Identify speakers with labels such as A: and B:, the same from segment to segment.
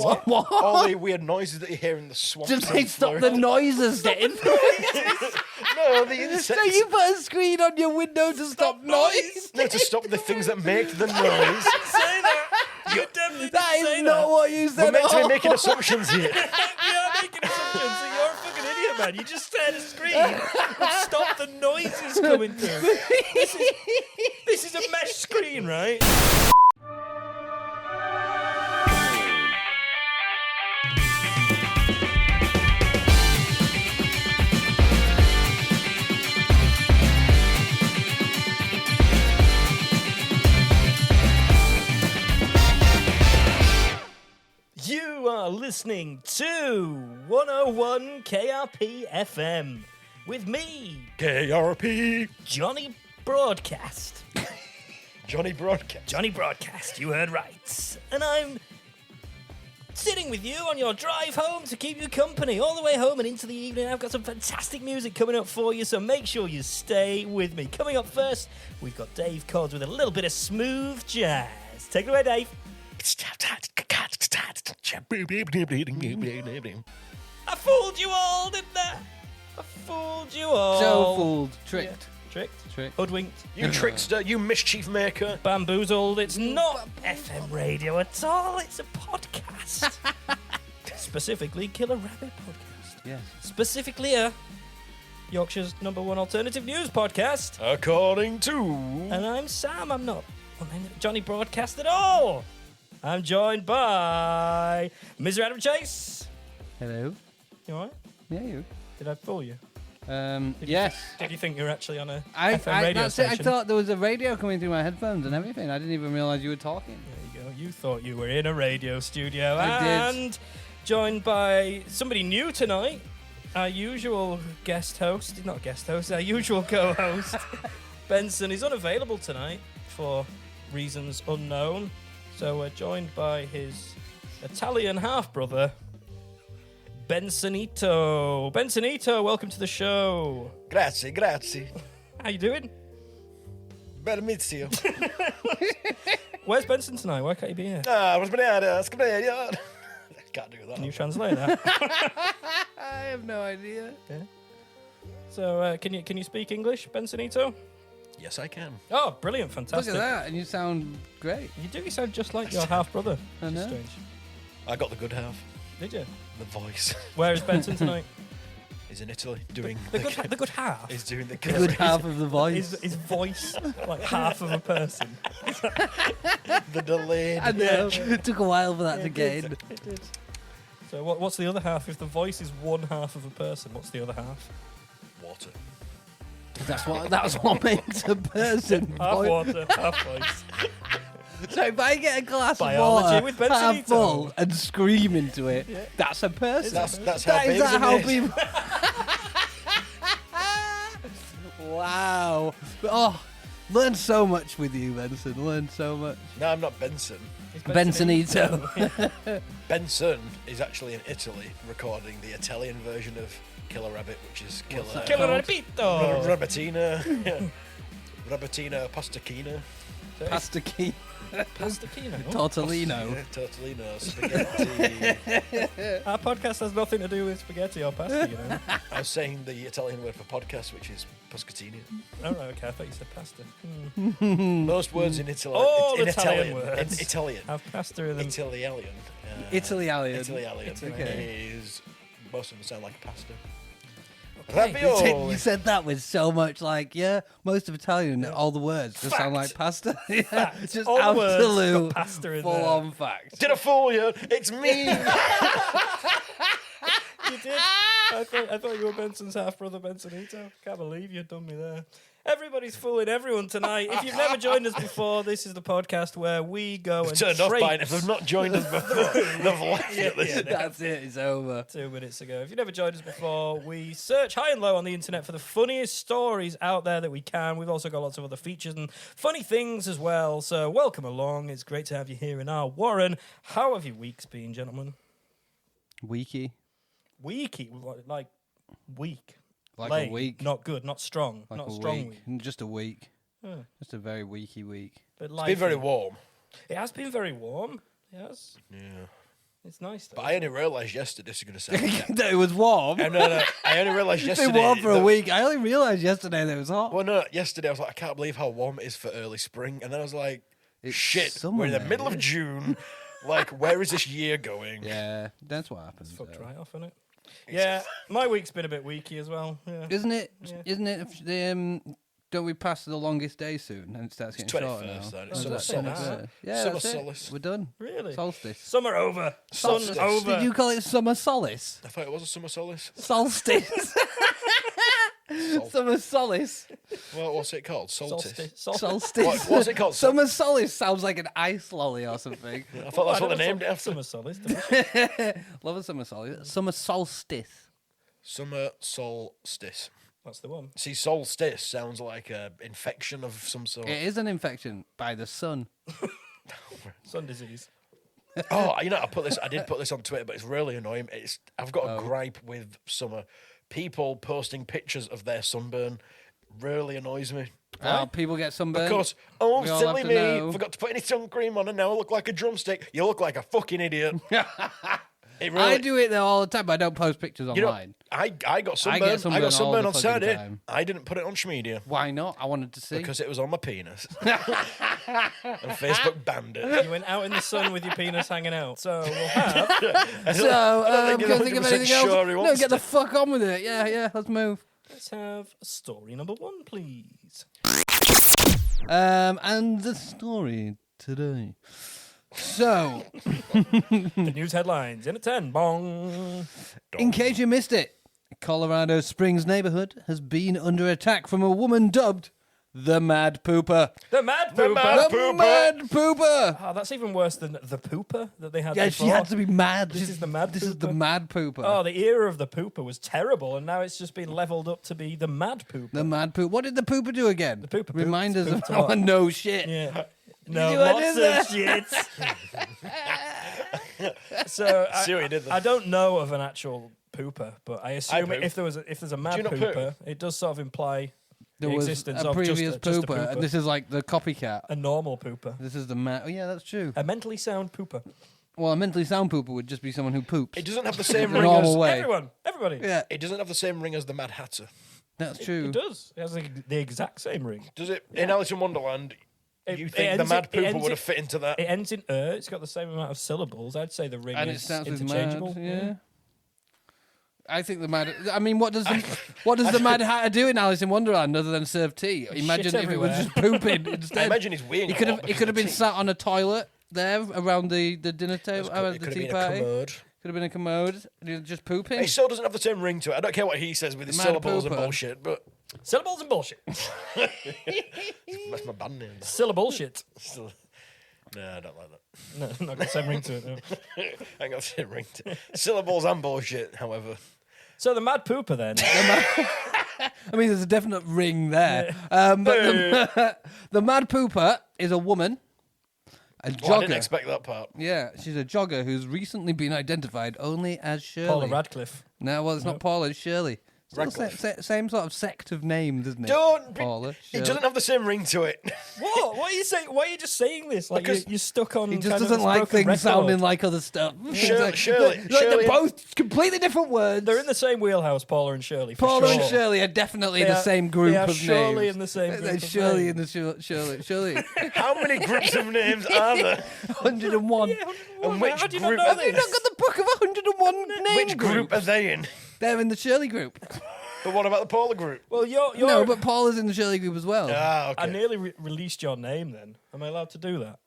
A: What?
B: All the weird noises that you hear in the swamps.
A: Did they stop the noises, Dave?
B: No, the insects.
A: So you put a screen on your window to stop noise?
B: No, to stop the things that make the noise.
C: Say that. You definitely
A: That
C: didn't say
A: is not what you said
B: We're meant
A: at
B: to be
A: all.
B: making assumptions here.
C: We are making assumptions, so you're a fucking idiot, man. You just said a screen would stop the noises coming through. This is a mesh screen, right? You are listening to 101 KRP FM with me,
B: KRP.
C: Johnny Broadcast.
B: Johnny Broadcast.
C: Johnny Broadcast, you heard right. And I'm sitting with you on your drive home to keep you company all the way home and into the evening. I've got some fantastic music coming up for you, so make sure you stay with me. Coming up first, we've got Dave Cords with a little bit of smooth jazz. Take it away, Dave. I fooled you all, didn't I? I fooled you all.
A: So fooled, tricked.
C: Yeah. Tricked,
A: Tricked.
C: hoodwinked,
B: You trickster, you mischief maker.
C: bamboozled. It's not FM radio at all. It's a podcast. Specifically, Killer Rabbit Podcast.
A: Yes.
C: Specifically, Yorkshire's #1 alternative news podcast.
B: According to...
C: And I'm Sam. I'm not Johnny Broadcast at all. I'm joined by Mr. Adam Chase.
A: Hello.
C: You alright?
A: Yeah, you.
C: Did I fool you?
A: Yes.
C: Did you think you were actually on a
A: I
C: FM radio
A: that's it.
C: station?
A: I thought there was a radio coming through my headphones and everything. I didn't even realise you were talking.
C: There you go. You thought you were in a radio studio.
A: I did.
C: And joined by somebody new tonight. Our usual guest host. Not guest host. Our usual co-host. Benson is unavailable tonight for reasons unknown. So we're joined by his Italian half-brother, Bensonito. Bensonito, welcome to the show.
B: Grazie, grazie.
C: How you doing?
B: Bell'inizio.
C: Where's Benson tonight? Why can't he be here?
B: Can't do that.
C: Can you translate that?
A: I have no idea.
C: So, can you speak English, Bensonito?
B: Yes, I can.
C: Oh, brilliant,
A: Look
C: fantastic.
A: at that, and you sound great.
C: You do sound just like your half-brother.
A: I
C: Which is
A: know.
C: strange.
B: I got the good half.
C: Did you?
B: The voice.
C: Where is Benson tonight?
B: He's in Italy doing
C: The good half?
B: He's doing the
A: The good half of the voice.
C: His voice, like half of a person.
B: the delayed.
A: I know. It took a while for that to get in.
C: It did. So what's the other half? If the voice is one half of a person, what's the other half?
B: Water.
A: That's what makes a person.
C: Half
A: Boy.
C: water, half voice.
A: So if I get a glass
C: Biology
A: of water
C: with
A: half
C: Bensonito.
A: full and scream into it,
C: Yeah.
A: that's a person.
B: That's
A: Is
B: how babies
A: that
B: are
A: how
B: made.
A: people? Wow. Oh, learned so much with you, Benson. Learned so much.
B: No, I'm not Benson.
C: It's
A: Bensonito.
B: Benson is actually in Italy recording the Italian version of Killer Rabbit, which is Killer
A: that?
C: Killer Rabbito.
B: Rabatina. Rabatina Pastakina.
A: Pasta key.
C: Pastakino.
A: Tortellino.
B: Yeah, tortellino, spaghetti.
C: Our podcast has nothing to do with spaghetti or pasta, you know.
B: I was saying the Italian word for podcast, which is Pascatini.
C: Oh, right, okay, I thought you said pasta.
B: Most words in Italy.
C: All
B: in
C: Italian
B: Italian.
C: words.
B: In Italian.
C: Have pasta in them.
B: Italian.
A: Italian.
B: Italian.
A: Okay.
B: Is most of them sound like pasta.
C: Okay.
B: Ravioli.
A: You said that with so much most of Italian, all the words just sound
C: Fact.
A: like pasta. Yeah,
C: Fact.
A: just
C: All the words
A: absolute
C: got pasta in
A: full
C: there.
A: on fact.
B: Did I fool you? It's me.
C: You did. I thought you were Benson's half-brother, Bensonito. Can't believe you done me there. Everybody's fooling everyone tonight. If you've never joined us before, this is the podcast where we go and
B: Turned off by it.
C: traipse.
B: If they've not joined us before, they've left at this.
A: That's it. It's over.
C: 2 minutes ago. If you've never joined us before, we search high and low on the internet for the funniest stories out there that we can. We've also got lots of other features and funny things as well. So welcome along. It's great to have you here in our Warren. How have your weeks been, gentlemen?
A: Weeky.
C: Weeky, like weak.
A: Like
C: Late,
A: a week.
C: Not good, not strong.
A: Like
C: not
A: a
C: strong
A: week.
C: week.
A: Just a week.
C: Huh.
A: Just a very weeky week.
C: But
B: It's been very warm.
C: It has been very warm. Yes.
B: Yeah.
C: It's nice, though.
B: But I only realised yesterday, this is going to sound...
A: That it was warm.
B: No, I only realised
A: It's
B: yesterday...
A: been warm for a
B: that-
A: week. I only realised yesterday that it was hot.
B: Well, no, yesterday I was like, I can't believe how warm it is for early spring. And then I was like,
A: It's
B: shit,
A: summer,
B: we're in the
A: mate.
B: middle of June. Like, where is this year going?
A: Yeah, that's what happens.
C: Fucked right off, innit? Yeah, my week's been a bit weaky as well. Yeah.
A: Isn't it?
C: Yeah.
A: Isn't it? Don't we pass the longest day soon and it starts getting shorter now?
B: 21st, then.
C: Oh,
B: It's
C: is
B: summer
C: that
B: solace.
A: Yeah,
B: Summer
A: that's it.
B: solace.
A: We're done.
C: Really?
A: Solstice.
C: Summer over.
B: Solstice.
C: Sun over.
A: Did you call it summer solace?
B: I thought it was a summer solace.
A: Solstice. Summer solace.
B: Well, what's it called? Solstice.
A: Solstice.
B: What's it called?
A: Summer solace sounds like an ice lolly or something.
B: I thought that's what they named it after.
C: Summer solace. delicious.
A: Love a summer solace. Summer solstice.
B: Summer solstice.
C: That's the one.
B: See, solstice sounds like an infection of some sort.
A: It is an infection by the sun.
C: Sun disease.
B: Oh, you know, I did put this on Twitter, but it's really annoying. I've got a gripe with summer. People posting pictures of their sunburn really annoys me.
A: People get sunburned.
B: Because, oh,
A: We all
B: silly
A: have to
B: me,
A: know.
B: forgot to put any sun cream on and now I look like a drumstick. You look like a fucking idiot. It really,
A: I do it though all the time, but I don't post pictures
B: you know,
A: online.
B: I got sunburn.
A: get sunburn all
B: sunburn
A: the
B: on
A: fucking
B: Saturday.
A: time.
B: I didn't put it on Schmedia
A: Why not? I wanted to see.
B: because it was on my penis. And Facebook banned it.
C: You went out in the sun with your penis hanging out. So we'll have.
A: So,
B: I don't think
A: can't
B: I'm
A: think of
B: 100%
A: anything else.
B: sure he
A: No,
B: wants
A: get the
B: to.
A: fuck on with it. Yeah, let's move.
C: Let's have story number 1, please.
A: And the story today. So,
C: The news headlines in a 10. Bong.
A: in case you missed it, Colorado Springs neighborhood has been under attack from a woman dubbed the Mad Pooper.
C: The Mad
B: The
C: Pooper.
B: Mad
A: The
B: Pooper.
A: Mad Pooper.
C: Oh, that's even worse than the Pooper that they had
A: Yeah,
C: before.
A: she had to be mad.
C: This is the Mad
A: This is the
C: Pooper.
A: Mad Pooper.
C: Oh, the era of the Pooper was terrible, and now it's just been leveled up to be the Mad Pooper.
A: The Mad Pooper. What did the Pooper do again?
C: The Pooper pooped.
A: Remind us of
C: Pooped a lot.
A: our no shit.
C: Yeah. No,
A: you want
C: lots
A: in
C: of shit. So
B: See what you did there.
C: I don't know of an actual pooper, but I assume
B: poop.
C: if there's a mad
B: you not
C: pooper, it does sort of imply
A: There
C: the
A: was
C: existence
A: a
C: of
A: previous
C: just a
A: pooper, and this is like the copycat.
C: a normal pooper,
A: This is the Mad. Oh, yeah, that's true.
C: a mentally sound pooper.
A: Well, a mentally sound pooper would just be someone who poops.
B: It doesn't have the same
A: The
B: ring
A: normal
B: as...
A: way.
C: Everybody.
A: Yeah,
B: It doesn't have the same ring as the Mad Hatter.
A: that's true.
C: It does. It has the exact same ring.
B: Does it? In Alice in Wonderland,
C: It-
B: you
C: it
B: think the
C: ends
B: Mad
C: it- it
B: Pooper
C: ends
B: would
C: it-
B: have fit into that?
C: It ends in It's got the same amount of syllables. I'd say the ring
A: And it
C: is
A: starts with
C: interchangeable.
A: mad. Yeah. I think the Mad. I mean, what does the Mad Hatter do in Alice in Wonderland other than serve tea? Imagine if it was
C: everywhere.
A: just pooping
B: I
A: instead.
B: imagine he's weighing
A: He could have been sat on a toilet there around the dinner table, around
B: It
A: the
B: could have
A: tea
B: been a
A: party.
B: commode.
A: Could have been a commode. And he was just pooping.
B: It still doesn't have the same ring to it. I don't care what he says with his
A: Mad
B: syllables and
A: Pooper.
B: bullshit, but
C: Syllables and bullshit.
B: that's my band name.
C: Syllabullshit.
B: Still- No, I don't like that.
C: No, not got the same ring to it. No.
B: I ain't got the same ring to it. Syllables and bullshit, however.
C: So the Mad Pooper then.
A: I mean, there's a definite ring there. But the Mad Pooper is a woman, a jogger.
B: Well, I didn't expect that part.
A: Yeah, she's a jogger who's recently been identified only as Shirley.
C: Paula Radcliffe.
A: No, well, it's not Paula, it's Shirley. Still
B: Radcliffe.
A: same sort of sect of name, doesn't it?
B: Don't.
A: Paula,
B: It
A: Shirley.
B: doesn't have the same ring to it.
C: What? What are you saying? Why are you just saying this? Like
B: Because
C: you're stuck on.
A: He just
C: kind of
A: doesn't
C: this
A: like
C: broken
A: things
C: record.
A: sounding like other stuff.
B: Shirley,
A: they're both completely different words.
C: They're in the same wheelhouse, Paula and Shirley. For
A: Paula
C: sure.
A: and Shirley are definitely
C: They
A: the
C: are-
A: same group
C: they are
A: of
C: surely
A: names.
C: in the same group
A: They're
C: of
A: surely
C: names.
A: in the Shirley.
B: How many groups of names are there?
A: 101.
B: And which
C: How do you not
B: group?
C: know
B: Have
A: Have you
C: this?
A: not got the book of 101 name
B: Which group are they in?
A: They're in the Shirley group.
B: But what about the Paula group?
C: Well, you're.
A: No, but Paula's in the Shirley group as well.
B: Ah,
C: I
B: okay.
C: nearly released your name. Then am I alled to do that?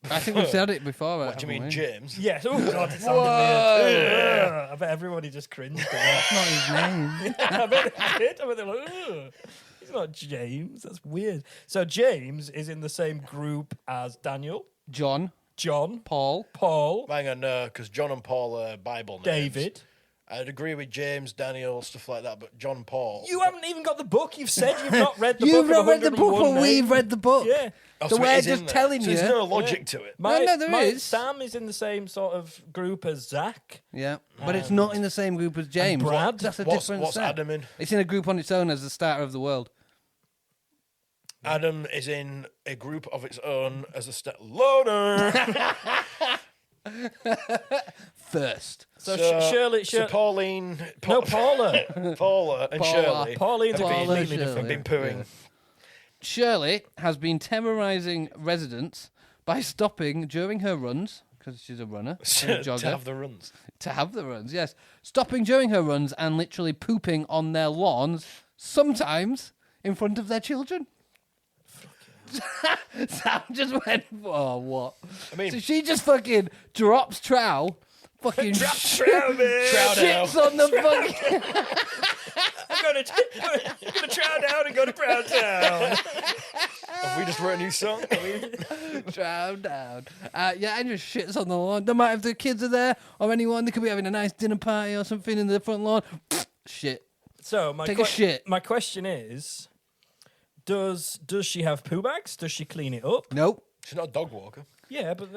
A: I think we've said it before.
B: What do you mean,
A: haven't we?
B: James?
C: Yes. Oh God, it sounded weird. Ugh. I bet everybody just cringed at that.
A: Not his name.
C: I bet they did. I bet they're like, ugh. He's not James. That's weird. So James is in the same group as Daniel,
A: John,
C: John,
A: Paul.
C: Paul,
B: Hang on, no, because John and Paul are Bible names.
C: David.
B: I'd agree with James, Daniel, stuff like that, but John Paul.
C: You haven't even got the book. You've said you've not read the
A: You've
C: book.
A: not read the book, but
C: names.
A: we've read the book.
C: Yeah.
B: Oh,
A: So
B: it
A: we're
B: is in
A: just
B: there.
A: telling
B: So
A: you.
B: there's no logic to it.
A: No, there is.
C: Sam is in the same sort of group as Zach.
A: Yeah, but it's not in the same group as James.
C: Brad.
A: That's a
B: What's
A: different set.
B: Adam in?
A: It's in a group on its own as the starter of the world.
B: Adam is in a group of its own as a loner.
A: First.
C: So Shirley...
B: So Pauline...
C: No, Paula.
B: Paula and Shirley
C: Pauline's a
A: Paula,
C: completely
A: Shirley.
C: different.
B: been pooing.
A: Shirley has been terrorising residents by stopping during her runs, because she's a runner, and a jogger.
B: To have the runs.
A: To have the runs, yes. Stopping during her runs and literally pooping on their lawns, sometimes in front of their children. Sam just went, oh, what?
B: I mean...
A: So she just fucking drops trowel, fucking shits on the fucking...
C: I'm going to trow down and go to Proud Town.
B: Have we just wrote a new song?
A: Drown down. And just shits on the lawn. No matter if the kids are there or anyone, they could be having a nice dinner party or something in the front lawn. Shit.
C: So
A: Take a shit.
C: My question is, does she have poo bags? Does she clean it up?
A: Nope.
B: She's not a dog walker.
C: Yeah, but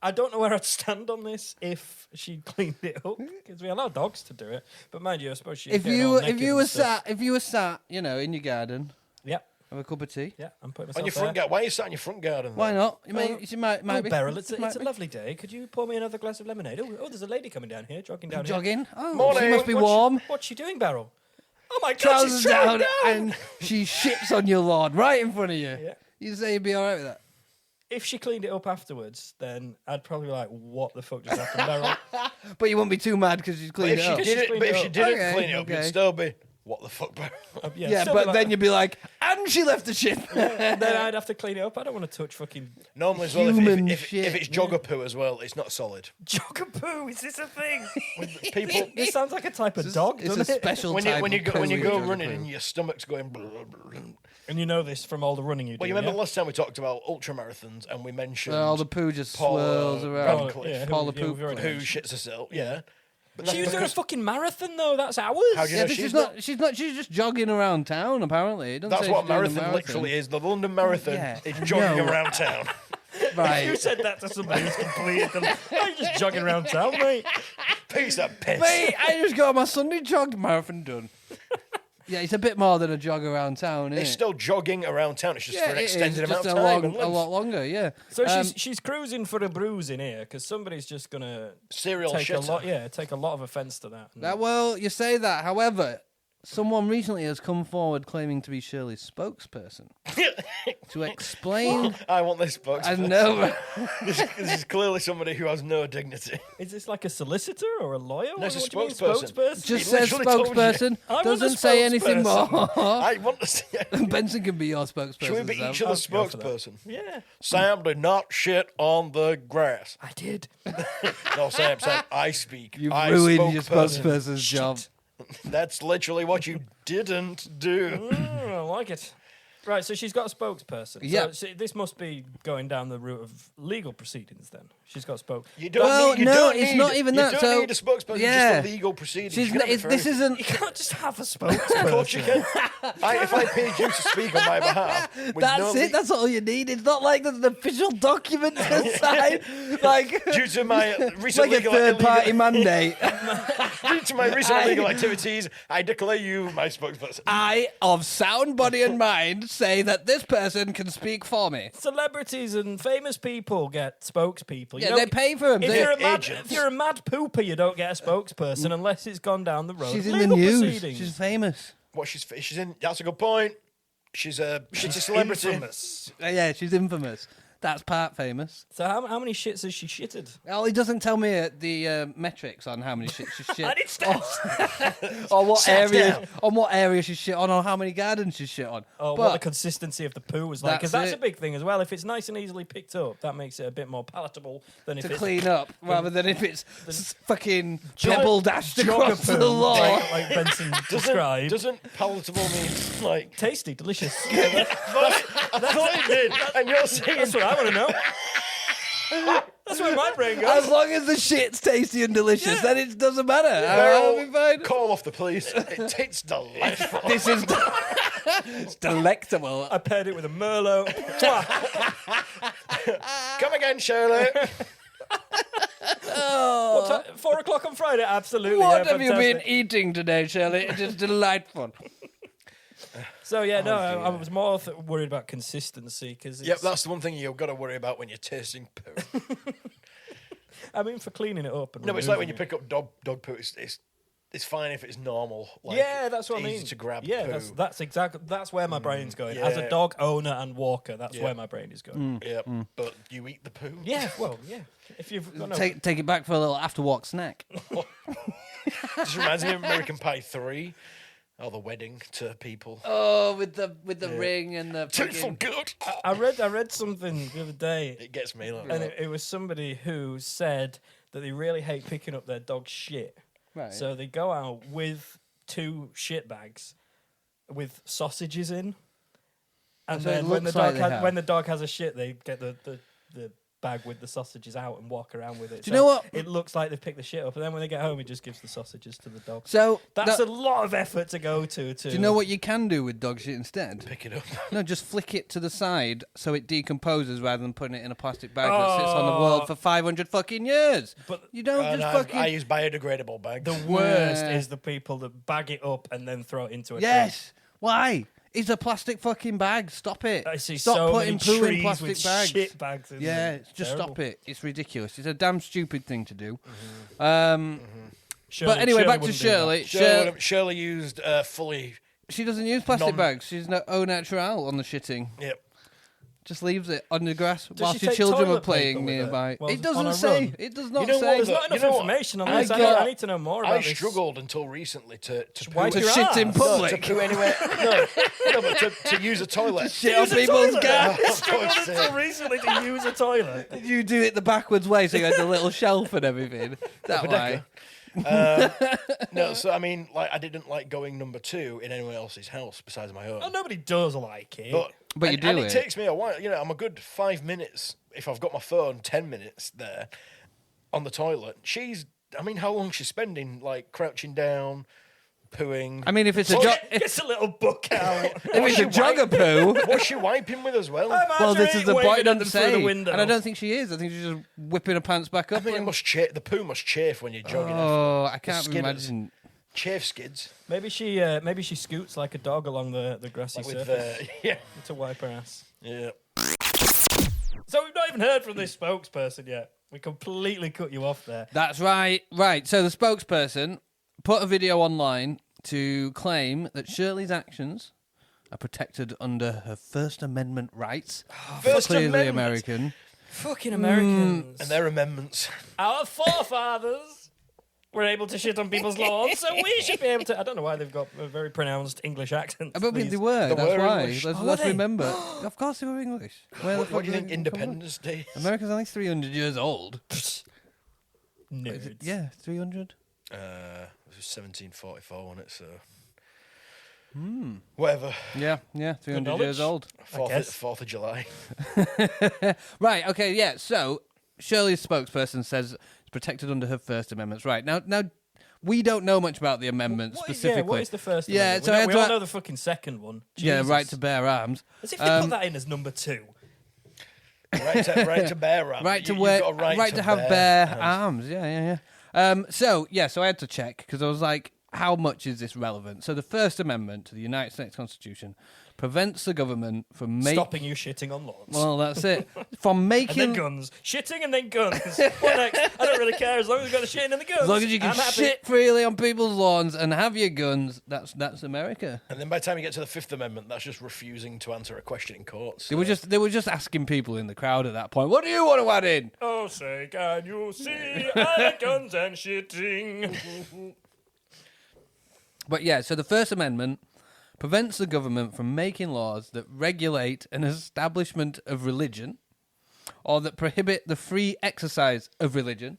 C: I don't know where I'd stand on this if she cleaned it up, because we allow dogs to do it. But mind you, I suppose she.
A: If you were sat, in your garden,
C: yeah,
A: have a cup of tea.
C: yeah, I'm putting myself
B: On your front garden. Why are you sat in your front garden?
A: Why
B: then?
A: not? You might
C: Oh,
A: be.
C: Beryl, it's a
A: might be.
C: lovely day. Could you pour me another glass of lemonade? Oh, there's a lady coming down here, jogging down here.
A: Jogging. Oh,
B: Morning.
A: she must be
C: What's
A: warm.
C: What's she doing, Beryl? Oh my God,
A: Trousers
C: she's down.
A: and she shits on your lawn right in front of you.
C: Yeah.
A: You say you'd be all right with that?
C: If she cleaned it up afterwards, then I'd probably be like, what the fuck just happened, Beryl?
A: But you won't be too mad because she's
B: But
A: cleaned
B: if
A: it up.
B: she did it,
C: cleaned
B: but if
C: it
B: she
C: up.
B: didn't
A: Okay,
B: clean it up,
A: okay.
B: you'd still be, what the fuck, bro?
A: Yeah,
C: still
A: but
C: be like-
A: then you'd be like, and she left the shit.
C: then I'd have to clean it up. I don't want to touch fucking
B: Normally as well,
A: Human
B: if
A: shit,
B: it's jogger poo as well, it's not solid.
C: jogger poo. Is this a thing?
B: People...
C: This sounds like a type of dog,
A: It's a
C: doesn't it?
A: special
B: When
A: type
B: you
A: of
B: when you
A: poo,
B: go
A: jogger
B: running
A: poo.
B: and your stomach's going... Blah, blah, blah.
C: And you know this from all the running you do.
B: Well, you remember
C: yeah?
B: last time we talked about ultramarathons and we mentioned...
A: All the poo just
B: Paula
A: swirls around.
B: Radcliffe,
C: yeah,
A: Paula
C: who- yeah,
A: poop.
C: we've already
B: who
C: mentioned.
B: shits herself, yeah. But
C: She was
B: that's
C: doing a
B: because-
C: fucking marathon though. That's ours.
B: How do you
A: Yeah,
B: know
A: but
B: she's
A: she's not. She's just jogging around town. Apparently, it doesn't
B: That's
A: say
B: what
A: she's doing a
B: marathon literally is. The London Marathon
A: yeah.
B: is jogging
A: No.
B: around town.
C: You
A: Right.
C: said that to somebody who's completed them. You're just jogging around town, mate.
B: Piece of piss.
A: Mate, I just got my Sunday jog marathon done. Yeah, it's a bit more than a jog around town, isn't
B: It's
A: it?
B: still jogging around town. It's just for an
A: it is,
B: extended amount
A: just
B: of time. and
A: a
B: length.
A: lot longer. Yeah.
C: So she's cruising for a bruise in here because somebody's just gonna
B: Serial
C: take a
B: shitter.
C: lot. Yeah, take a lot of offence to that.
A: Well, you say that. However, someone recently has come forward claiming to be Shirley's spokesperson to explain.
B: I want this box.
A: I know.
B: This is clearly somebody who has no dignity.
C: Is this like a solicitor or a lawyer?
B: No, it's a
C: What do you mean,
B: spokesperson.
A: Just
B: He
A: says
B: literally told you.
A: spokesperson.
C: I want a
A: Doesn't say anything
C: spokesperson.
A: more.
B: I want to see.
A: Benson can be your spokesperson.
B: Should we be
A: Sam.
B: each other's
C: I'll go for that.
B: spokesperson?
C: Yeah,
B: Sam did not shit on the grass.
C: I did.
B: No, Sam, I speak.
A: You've
B: I
A: ruined your
B: spokesperson.
A: spokesperson's job.
B: That's literally what you didn't do.
C: I like it. Right, so she's got a spokesperson.
A: Yeah.
C: So this must be going down the route of legal proceedings then. She's got a
B: You don't
A: Well,
B: need, you
A: no,
B: don't
A: it's
B: need-
A: not even that,
B: You
A: so-
B: don't need a spokesperson,
A: yeah.
B: just a legal proceeding.
A: She's
B: You can have it for
A: this
B: anything.
A: isn't.
C: You can't just have a
B: Of course you
C: spokesperson.
B: can. If I paid you to speak on my behalf, with
A: That's
B: no
A: it. That's all you need. It's not like there's an official document to sign, like
B: due to my recent
A: like a
B: legal
A: third-party mandate.
B: due to my recent legal activities, I declare you my spokesperson.
A: I, of sound body and mind, say that this person can speak for me.
C: Celebrities and famous people get spokespeople. You
A: Yeah,
C: don't
A: they pay for them.
C: If
A: They-
C: if you're a mad pooper, you don't get a spokesperson unless it's gone down the road.
A: She's
C: of
A: in the
C: legal
A: news.
C: proceedings.
A: She's famous.
B: What she's in? That's a good point. She's a celebrity.
C: infamous.
A: Yeah, she's infamous. That's part famous.
C: So how many shits has she shitted?
A: Well, he doesn't tell me the metrics on how many shit she's shit.
C: I need stats.
A: or what
B: Sat
A: area
B: down.
A: on what area she's shit on, or how many gardens she's shit on.
C: Oh,
A: but
C: what the consistency of the poo was like. Because
A: That's
C: that's
A: it.
C: a big thing as well. If it's nice and easily picked up, that makes it a bit more palatable than if
A: to
C: it's
A: clean up, rather than if it's fucking
C: Jog-
A: pebble dashed
C: jogger
A: across the
C: poo,
A: lawn.
C: like Benson described.
B: Doesn't palatable mean like?
C: Tasty, delicious.
B: I thought it did, and you're saying
C: That's what I want to know. That's where my brain goes.
A: As long as the shit's tasty and delicious, then it doesn't matter.
B: Meryl,
A: I'll be fine.
B: call off the police. It tastes delightful.
A: This is it's delectable.
C: I paired it with a Merlot.
B: Come again, Shirley.
C: What time? 4 o'clock on Friday? Absolutely.
A: What
C: yeah,
A: have you been
C: fantastic.
A: eating today, Shirley? It is delightful.
C: So yeah, no, I was more worried about consistency because
B: Yep, that's the one thing you've got to worry about when you're tasting poo.
C: I mean, for cleaning it up. And
B: No, but it's like when you
C: removing
B: pick up dog poo. It's fine if it's normal. Like,
C: yeah, that's what I mean.
B: Easy to grab.
C: Yeah,
B: poo.
C: that's where my brain's going. As a
B: yeah.
C: dog owner and walker, that's
B: Yeah.
C: where my brain is going.
B: Yeah, but you eat the poo.
C: Yeah, well, yeah. If you've got no...
A: Take it back for a little after walk snack.
B: Just reminds me of American Pie 3. Oh, the wedding to people.
A: Oh, with the ring and the
B: Toothful good.
C: I read something the other day,
B: It gets me. Like
C: and
B: that.
C: it was somebody who said that they really hate picking up their dog's shit.
A: Right.
C: So they go out with 2 shit bags with sausages in, and
A: So it
C: then when the
A: looks like
C: dog
A: they have.
C: when the dog has a shit, they get the bag with the sausages out and walk around with it.
A: Do you know what?
C: It looks like they've picked the shit up, and then when they get home, he just gives the sausages to the dog.
A: So
C: That's a lot of effort to go to.
A: do you know what you can do with dog shit instead?
B: Pick it up.
A: No, just flick it to the side so it decomposes rather than putting it in a plastic bag that sits on the wall for 500 fucking years.
C: But
A: You don't just fucking...
B: I use biodegradable bags.
C: the worst
A: Yeah.
C: is the people that bag it up and then throw it into a
A: Yes. Why? It's a plastic fucking bag. Stop it.
C: I see
A: Stop
C: so
A: putting
C: many
A: poo in
C: trees
A: plastic
C: with
A: bags.
C: shit bags in
A: Yeah,
C: them.
A: just
C: Terrible.
A: stop it. It's ridiculous. It's a damn stupid thing to do.
C: Shirley-
A: But anyway, back to
C: wouldn't do that.
A: Shirley.
B: Shirley used fully.
A: She doesn't use plastic bags. She's au natural on the shitting.
B: Yep.
A: Just leaves it on the grass whilst
C: she
A: your
C: take
A: children are
C: toilet paper
A: playing
C: with her?
A: nearby.
C: Well,
A: It
C: on
A: doesn't
C: a
A: say.
C: run?
A: It does not
B: You know
A: say.
B: what,
C: There's
B: though?
C: not enough
B: You know what?
C: information on
B: I
C: this.
B: got-
C: I need to know more about
B: I
C: this.
B: struggled until recently to
C: wipe
A: To
C: your
A: shit in
C: ass.
A: public.
B: to poo anywhere. no, but to use a toilet.
A: Shit on people's gas.
B: Oh,
C: Struggled
B: God's
C: until
B: sake.
C: recently to use a toilet.
A: You do it the backwards way, so you had the little shelf and everything. That way.
B: No, so I mean, like, I didn't like going number 2 in anyone else's house besides my own.
C: Oh, nobody does like it.
A: But you
B: and,
A: do
B: and
A: it.
B: it takes me a while. You know, I'm a good 5 minutes if I've got my phone. 10 minutes there on the toilet. I mean, how long she's spending like crouching down, pooing.
A: I mean, if it's a
B: Well,
C: Gets a little book out.
A: if it's a jogger poo,
B: What's she wiping with as well?
A: well, this is the point.
C: Waving at
A: Doesn't
C: them through
A: say,
C: the window.
A: and I don't think she is. I think she's just whipping her pants back
B: I
A: up.
B: mean, the poo must chafe when you're jogging.
A: Oh, I can't
B: skidders.
A: imagine.
B: Chafe skids.
C: Maybe she scoots like a dog along the grassy
B: Like with
C: surface
B: yeah,
C: to wipe her ass.
B: yeah.
C: So we've not even heard from this spokesperson yet. We completely cut you off there.
A: That's right. Right. So the spokesperson put a video online to claim that Shirley's actions are protected under her First Amendment rights.
B: First
A: Clearly
B: Amendment.
A: American.
C: Fucking Americans.
B: And their amendments.
C: Our forefathers were able to shit on people's lawns, so we should be able to. I don't know why they've got a very pronounced English accent.
A: But they were.
B: They
A: That's
B: were
A: why.
B: English.
A: Let's,
C: Oh,
A: let's
C: were they?
A: remember. Of course they were English. Where the
B: What
A: fuck
B: do you think
A: did they come from?
B: Independence Day?
A: America's only 300 years old.
C: Nerds.
A: Yeah, 300.
B: It was 1744 on it, so. Whatever.
A: Yeah, 300
C: knowledge.
A: years old.
B: 4th of July.
A: Right, okay, yeah. So Shirley's spokesperson says it's protected under her First Amendments. Right, now we don't know much about the amendment specifically.
C: What is the first
A: Yeah,
C: amendment?
A: so
C: we
A: I had
C: we
A: to-
C: all know the fucking second one.
A: Yeah,
C: Jesus.
A: right to bear arms.
C: As if they put that in as number 2.
B: right to bear arms.
A: Right to
B: You've
A: wear,
B: got a
A: right to have bare arms. Yeah. So I had to check because I was like, how much is this relevant? So the First Amendment to the United States Constitution prevents the government from
C: Stopping you shitting on lawns.
A: Well, that's it. From
C: and then
A: making.
C: guns. Shitting and then guns. What next? I don't really care as long as you've got the shitting and the guns.
A: As long as you can
C: I'm happy.
A: shit freely on people's lawns and have your guns, that's America.
B: And then by the time you get to the 5th Amendment, that's just refusing to answer a question in courts.
A: They were just asking people in the crowd at that point, what do you want to add in?
C: Oh, say, can you see I like guns and shitting?
A: But yeah, so the First Amendment prevents the government from making laws that regulate an establishment of religion or that prohibit the free exercise of religion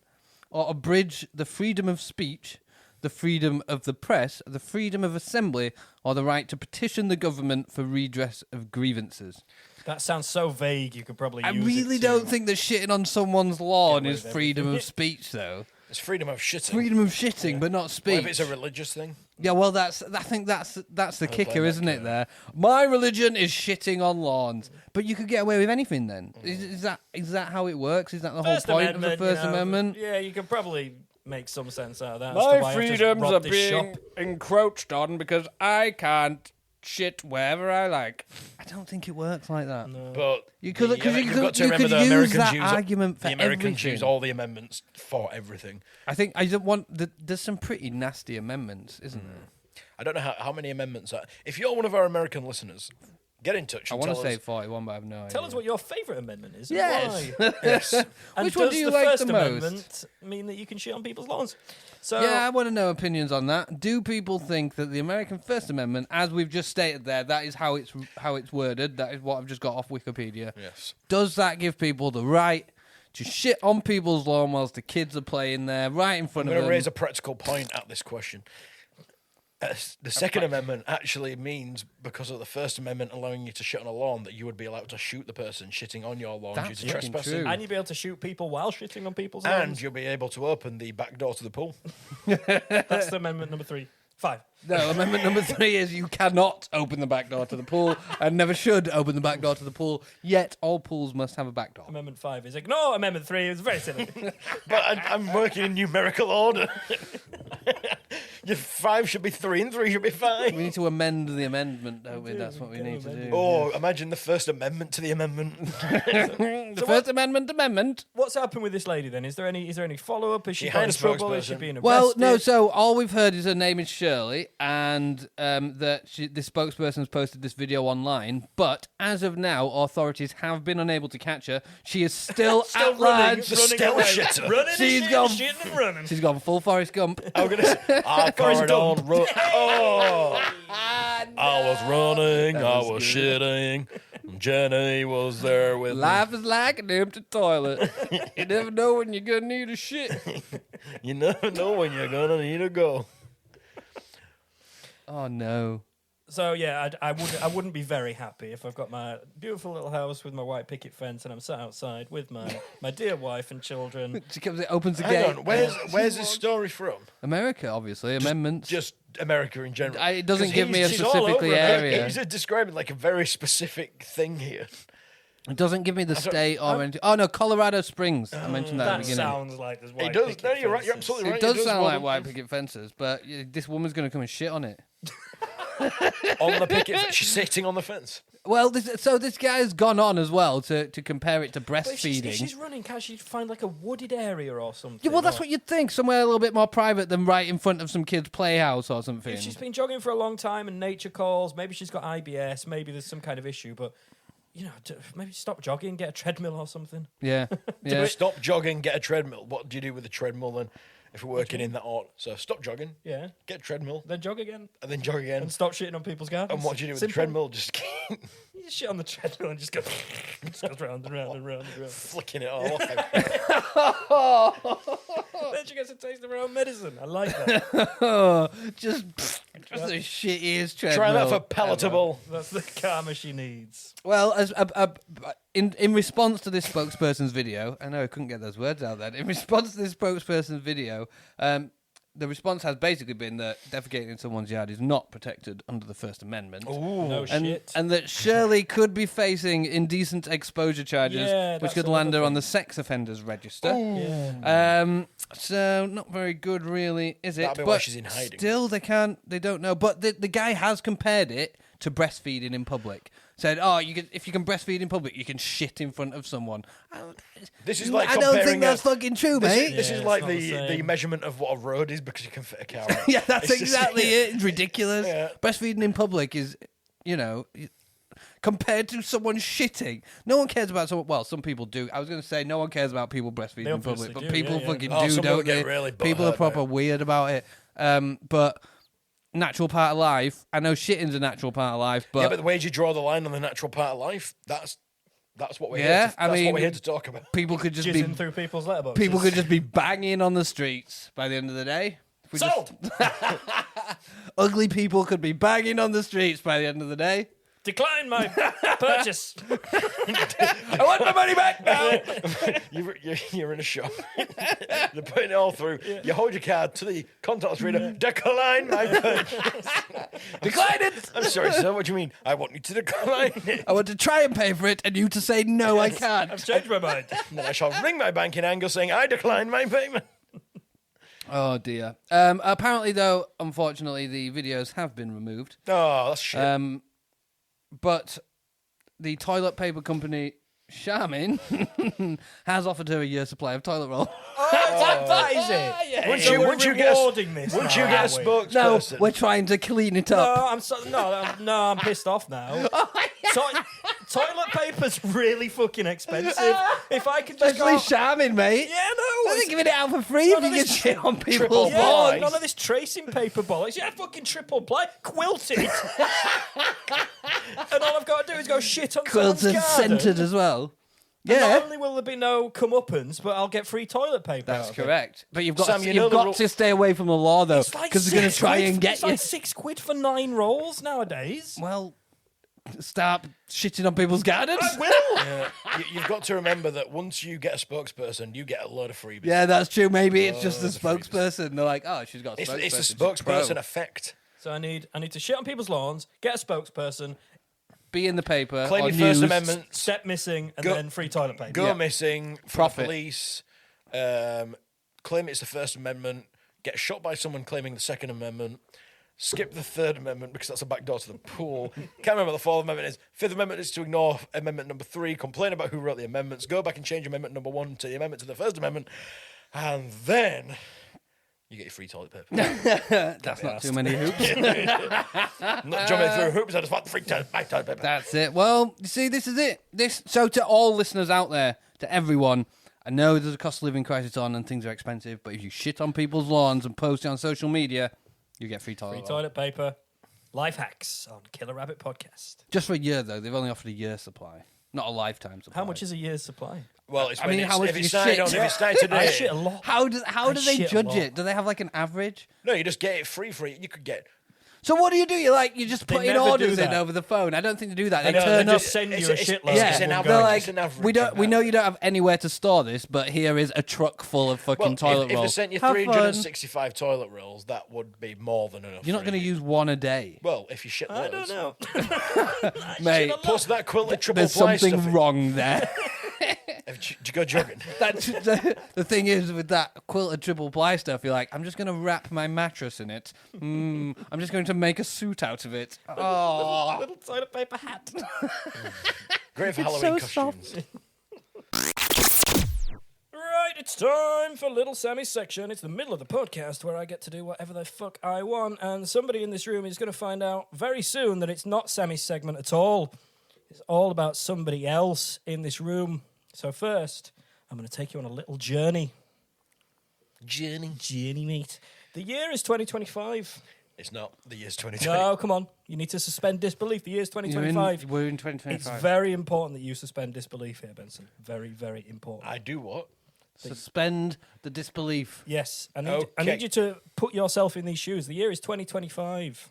A: or abridge the freedom of speech, the freedom of the press, the freedom of assembly, or the right to petition the government for redress of grievances.
C: That sounds so vague, you could probably
A: I
C: use
A: really
C: it to
A: don't think that shitting on someone's lawn
C: Get away
A: is
C: with
A: freedom
C: everything.
A: of speech, though.
B: It's freedom of shitting.
A: Freedom of shitting, but not
B: What
A: speech.
B: if it's a religious thing?
A: Yeah, well, I think that's the kicker,
B: play that
A: isn't it?
B: game.
A: There, my religion is shitting on lawns, but you could get away with anything. Then is that how it works? Is that the
C: First
A: whole point
C: Amendment,
A: of the First
C: you know,
A: Amendment?
C: Yeah, you could probably make some sense out of that. as to why I've just robbed this shop.
A: encroached on because I can't shit wherever I like. I don't think it works like that.
C: No.
B: But
A: You could
B: you've got to
A: you
B: remember
A: could
B: the
A: use
B: Americans
A: that
B: use
A: argument for
B: the Americans
A: everything.
B: use all the amendments for everything.
A: I think I don't want. There's some pretty nasty amendments, isn't there?
B: I don't know how many amendments are. If you're one of our American listeners, get in touch.
A: I
B: And
A: want to
B: tell
A: say
B: us.
A: 41, but I have no idea.
C: Tell us what your favourite amendment is. And
A: Yes.
C: why.
B: Yes.
C: And
A: Which one
C: does
A: do you
C: the
A: like
C: First
A: the most?
C: Amendment mean that you can shit on people's lawns? So
A: Yeah, I want to know opinions on that. Do people think that the American First Amendment, as we've just stated there, that is how it's worded? That is what I've just got off Wikipedia.
B: Yes.
A: Does that give people the right to shit on people's lawn whilst the kids are playing there, right in front
B: I'm
A: of
B: going
A: them?
B: to raise a practical point at this question. The Second Amendment actually means, because of the First Amendment allowing you to shit on a lawn, that you would be allowed to shoot the person shitting on your lawn
A: That's
B: due to
A: fucking
B: trespassing.
A: true.
C: and you'll be able to shoot people while shitting on people's
B: And
C: lawns.
B: you'll be able to open the back door to the pool.
C: That's amendment number 3. 5.
A: No, amendment number 3 is you cannot open the back door to the pool and never should open the back door to the pool, yet all pools must have a back door.
C: Amendment 5 is ignore amendment 3. It's very silly.
B: But I'm working in numerical order. Your 5 should be 3 and 3 should be 5.
A: We need to amend the amendment, don't we? That's what we need to do.
B: Oh, imagine the First Amendment to the amendment.
A: The First Amendment.
C: What's happened with this lady then? Is there any follow up? Is she
B: She
C: got
B: had
C: in
B: a
C: trouble? Is she
B: spokesperson.
C: being arrested?
A: Well, no, so all we've heard is her name is Shirley, and that the spokesperson's posted this video online, but as of now, authorities have been unable to catch her. She is still,
C: Still
A: at
C: running,
A: large.
B: The
C: running
B: still
C: away.
B: shitter.
C: Running
A: She's
C: and
A: gone-
C: shitting, shitting and running.
A: She's gone full Forrest Gump.
B: I'm going to say, I carried on. Oh, I was running, I was shitting. Jenny was there with
A: Life is like an empty toilet. You never know when you're going to need a shit.
B: me. You never know when you're going to need to go.
A: Oh, no.
C: So yeah, I wouldn't be very happy if I've got my beautiful little house with my white picket fence and I'm sat outside with my dear wife and children.
A: She comes, it opens the
B: Hang
A: gate.
B: on, where's this story from?
A: America, obviously. Amendments.
B: Just America in general.
A: It doesn't
B: 'Cause
A: give me a
B: he's all
A: specifically
B: over America.
A: area.
B: He's just describing like a very specific thing here.
A: It doesn't give me the
B: don't-
A: state or anything. Oh, no, Colorado Springs. I mentioned that at
C: That
A: the beginning.
C: sounds like there's white
B: It does.
C: picket
B: No, you're right. You're
C: fences.
B: absolutely right.
A: It does sound
B: more
A: like
B: than-
A: white picket fences, but this woman's going to come and shit on it.
B: on the picket fence. She's sitting on the fence.
A: Well, this guy's gone on as well to compare it to
C: But if
A: breastfeeding.
C: she's running, can't she find like a wooded area or something?
A: Yeah, well, that's
C: Or-
A: what you'd think. Somewhere a little bit more private than right in front of some kid's playhouse or something.
C: If she's been jogging for a long time and nature calls, maybe she's got IBS, maybe there's some kind of issue, but maybe stop jogging, get a treadmill or something.
A: Yeah, yeah.
B: Stop jogging, get a treadmill. What do you do with a treadmill then? If we're working in that art, so stop jogging,
C: Yeah.
B: get a treadmill,
C: Then jog again
B: and then jog again.
C: and stop shitting on people's gardens.
B: And what do you do with
C: Simple.
B: the treadmill? Just
C: You just shit on the treadmill and just go just goes round and round and round and round.
B: flicking it all off.
C: Then she gets a taste of her own medicine. I like that.
A: just the shittiest treadmill.
B: Try that for palatable.
C: That's the karma she needs.
A: Well, in response to this spokesperson's video, I know I couldn't get those words out then. In response to this spokesperson's video, the response has basically been that defecating in someone's yard is not protected under the First Amendment.
C: No shit.
A: And that Shirley could be facing indecent exposure charges,
C: Yeah,
A: which
C: that's
A: could
C: another
A: land her on
C: thing.
A: the sex offenders register.
C: Yeah.
A: So not very good, really, is it?
B: That'd be
A: but
B: why she's in hiding.
A: Still, they don't know. But the guy has compared it to breastfeeding in public. Said, if you can breastfeed in public, you can shit in front of someone.
B: This is like
A: I don't think
B: comparing
A: that's fucking true, mate.
B: This
C: Yeah,
B: is
C: it's
B: like
C: not the
B: the
C: same.
B: measurement of what a road is because you can fit a car. on.
A: Yeah, that's
B: It's just-
A: exactly it. It's ridiculous.
B: Yeah.
A: Breastfeeding in public is, compared to someone shitting. No one cares about someone. Well, some people do. I was going to say no one cares about people breastfeeding
C: They
A: in public,
C: obviously
A: but
C: do,
A: people
C: yeah.
A: fucking
B: Oh,
A: do,
B: some people
A: don't
B: get
A: they?
B: really
A: People are
B: butthurt,
A: proper
B: mate.
A: weird about it. But natural part of life. I know shitting's a natural part of life,
B: Yeah,
A: but
B: but the way you draw the line on the natural part of life, that's what we're
A: Yeah,
B: here to,
A: I
B: that's
A: mean,
B: what we're here to talk about.
A: people could just be
C: Jizzing through people's letterboxes.
A: people could just be banging on the streets by the end of the day. If we
B: So,
A: ugly people could be banging on the streets by the end of the day.
C: decline my purchase.
A: I want my money back now.
B: you're in a shop. They're putting it all through. You hold your card to the contactless reader. Decline my purchase.
A: Decline it.
B: I'm sorry, sir. What do you mean? I want you to decline it.
A: I want to try and pay for it, and you to say no, I can't.
C: I've changed my mind.
B: And then I shall ring my bank in anger saying I decline my payment.
A: Oh dear. Apparently, though, unfortunately, the videos have been removed.
B: Oh, that's shit.
A: But the toilet paper company Charmin has offered her a year's supply of toilet roll.
C: That is it.
A: Yeah,
B: Wouldn't
C: So
B: you-
C: we're
B: wouldn't you get a-
C: rewarding this
B: Wouldn't
C: now,
B: you get a
C: are we?
A: No,
B: spokesperson?
A: we're trying to clean it
C: No,
A: up.
C: I'm pissed off now. Toilet paper's really fucking expensive. If I could just
A: Especially
C: go,
A: Charmin, mate.
C: yeah,
A: They're
C: no,
A: giving it out for free if
C: None
A: you
C: of
A: get
C: this
A: shit on
B: triple
A: people's
C: yeah,
B: ply.
C: none of this tracing paper bollocks. Yeah, fucking triple ply, quilted, and all I've got to do is go shit on
A: Quilted,
C: someone's garden.
A: scented as well.
C: And
A: Yeah,
C: not only will there be no comeuppance, but I'll get free toilet paper.
A: that's
C: out of it.
A: correct. But you've got
B: Sam,
A: to,
B: you know
A: you've
B: the
A: got
B: rule-
A: to stay away from the law, though,
C: It's like
A: because they're going to
C: £6
A: try and get
C: it's
A: you.
C: like £6 for 9 rolls nowadays.
A: Well, start shitting on people's gardens.
C: Will.
B: Yeah. You've got to remember that once you get a spokesperson, you get a load of freebies.
A: Yeah, that's true. Maybe it's just the
B: the freebies.
A: spokesperson. They're like, oh, she's got a
B: It's,
A: spokesperson.
B: it's the
A: she's
B: spokesperson
A: pro.
B: effect.
C: So I need to shit on people's lawns, get a spokesperson,
A: Be in the paper.
B: Claim
A: on
B: your First
A: news.
B: Amendment.
C: step missing, and
B: Go-
C: then free toilet paper.
B: Go
A: Yeah.
B: missing from
A: Profit.
B: the police. Claim it's the First Amendment. Get shot by someone claiming the Second Amendment. Skip the Third Amendment because that's a backdoor to the pool. Can't remember what the Fourth Amendment is. Fifth Amendment is to ignore Amendment number 3. Complain about who wrote the amendments. Go back and change Amendment number 1 to the amendment to the First Amendment, and then you get your free toilet paper.
A: That's not too many hoops.
B: Not jumping through hoops. I just want the free toilet paper.
A: That's it. Well, you see, this is it. So to all listeners out there, to everyone, I know there's a cost of living crisis on and things are expensive, but if you shit on people's lawns and post it on social media, you get free toilet
C: Free
A: roll.
C: toilet paper. Life hacks on Killer Rabbit Podcast.
A: Just for a year, though. They've only offered a year's supply, not a lifetime supply.
C: How much is a year's supply?
B: Well, it's
A: I
B: when
A: mean,
B: it's,
A: how much
B: if
A: do
B: it's
A: you
B: started
A: shit?
B: on, if it's started today.
C: I shit a lot.
A: How do
C: I
A: they
C: shit a
A: judge
C: lot.
A: it? Do they have like an average?
B: No, you just get it free. You could get.
A: So what do? You just
C: They
A: put in
C: never do
A: orders in
C: that.
A: over the phone. I don't think they do that. They
B: No,
A: turn
B: they
A: up.
C: just send you
B: it's-
C: a
B: it's-
C: shitload.
B: it's-
A: Yeah,
B: it's an
C: They're
B: average.
A: they're like,
B: It's an average
A: we
B: amount.
A: know you don't have anywhere to store this, but here is a truck full of fucking
B: Well,
A: toilet
B: if they
A: rolls.
B: sent you
A: Have fun.
B: 365 toilet rolls, that would be more than enough.
A: You're not
B: for
A: going to
B: you.
A: use one a day,
B: Well, if you shit
C: I
B: loads.
C: don't know.
A: mate.
B: Plus that quilted triple
A: There's
B: ply
A: something
B: stuff.
A: wrong there.
B: Do you go jogging?
A: The thing is with that quilted triple ply stuff, you're like, I'm just going to wrap my mattress in it. I'm just going to make a suit out of it. Oh,
C: Little toilet paper hat.
B: Great for
A: It's
B: Halloween
A: so soft.
B: costumes.
C: Right, it's time for Little Sammy's section. It's the middle of the podcast where I get to do whatever the fuck I want, and somebody in this room is going to find out very soon that it's not Sammy's segment at all. It's all about somebody else in this room. So first, I'm going to take you on a little journey. Journey, mate. The year is 2025.
B: It's not. The year's 2020.
C: No, come on. You need to suspend disbelief. The year's 2025.
A: we're in
C: It's
A: 2025.
C: very important that you suspend disbelief here, Benson. Very, very important.
B: I do what?
A: Suspend the disbelief.
C: Yes, I
B: Okay.
C: need you to put yourself in these shoes. The year is 2025.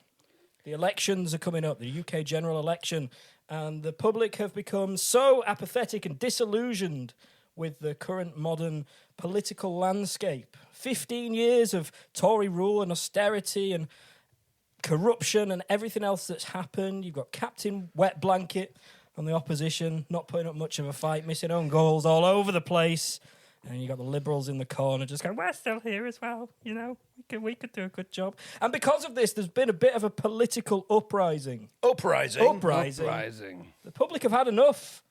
C: The elections are coming up, the UK general election, and the public have become so apathetic and disillusioned with the current modern political landscape. 15 years of Tory rule and austerity and corruption and everything else that's happened. You've got Captain Wet Blanket on the opposition, not putting up much of a fight, missing own goals all over the place. And you got the Liberals in the corner just going, we're still here as well, you know, we could do a good job. And because of this, there's been a bit of a political uprising.
B: Uprising.
A: Uprising.
C: The public have had enough.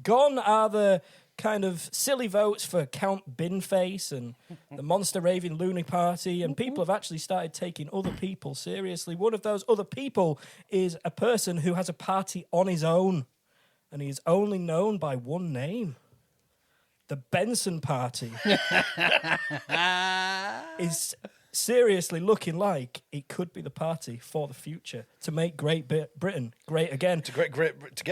C: Gone are the kind of silly votes for Count Binface and the Monster Raving Loony Party, and people have actually started taking other people seriously. One of those other people is a person who has a party on his own, and he is only known by one name. The Benson Party is seriously looking like it could be the party for the future to make Great Britain great again.
B: To get Great Britain.
C: To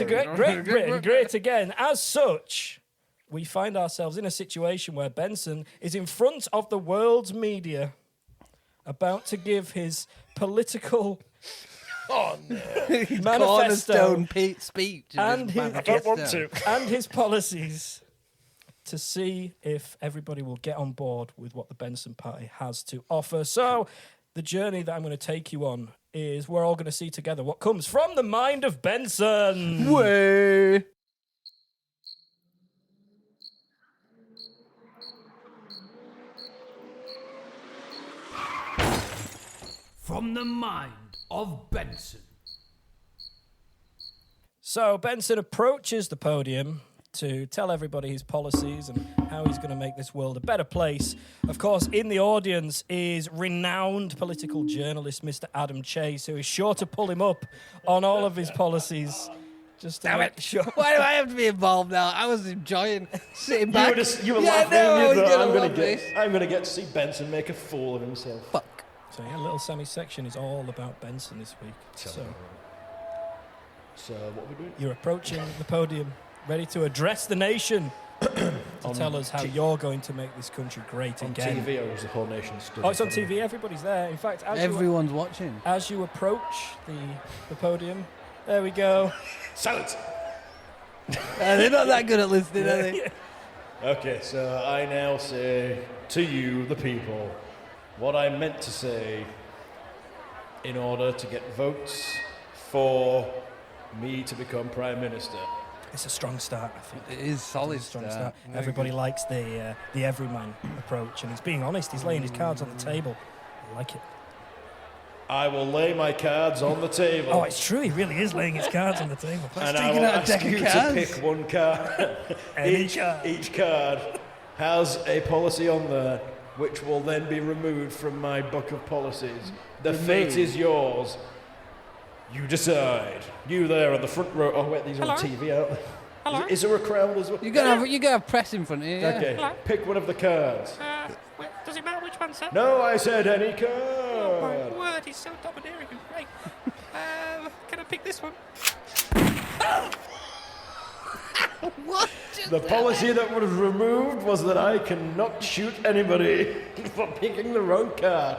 C: Great Britain great again. As such, we find ourselves in a situation where Benson is in front of the world's media about to give his political
B: Oh, no.
C: manifesto
A: Cornerstone speech.
C: and his,
B: I don't want to.
C: and his policies to see if everybody will get on board with what the Benson Party has to offer. So the journey that I'm going to take you on is we're all going to see together what comes from the mind of Benson.
A: Way.
D: from the mind of Benson.
C: So Benson approaches the podium to tell everybody his policies and how he's going to make this world a better place. Of course, in the audience is renowned political journalist Mr. Adam Chase, who is sure to pull him up on all of his policies. Just to make sure.
A: Why do I have to be involved now? I was enjoying sitting back.
B: You were
A: Yeah,
B: laughing.
A: no, I was
B: you thought,
A: gonna love
B: I'm going to get to see Benson make a fool of himself.
A: Fuck.
C: So yeah, little Sammy's section is all about Benson this week. So
B: what are we doing?
C: you're approaching the podium, ready to address the nation, to tell us how you're going to make this country great
B: On
C: again.
B: TV, or was the whole nation stood?
C: Oh, it's on TV. Everybody's there. In fact,
A: Everyone's watching.
C: as you approach the podium, there we go.
B: Silence!
A: They're not that good at listening, are they?
B: Okay, so I now say to you, the people, what I meant to say in order to get votes for me to become Prime Minister.
C: It's a strong start, I think.
A: It is solid.
C: It's a strong start. Everybody likes the everyman approach, and he's being honest. He's laying his cards on the table. I like it.
B: I will lay my cards on the table.
C: Oh, it's true. He really is laying his cards on the table.
B: and I
A: taking
B: will
A: out a
B: ask
A: deck of
B: you to
A: cards.
B: pick one card.
C: Any card.
B: Each card has a policy on there, which will then be removed from my book of policies. The fate is yours. You decide. You there on the front row. Oh wait, these are on TV, aren't they?
C: Hello?
B: Is there a crowd as well?
A: You gotta have press in front of you. Yeah.
B: Okay,
C: Hello?
B: pick one of the cards.
C: Does it matter which one, sir?
B: No, I said any card.
C: Oh, my word, he's so domineering and great. Can I pick this one?
A: What?
B: The policy that was removed was that I cannot shoot anybody for picking the wrong card.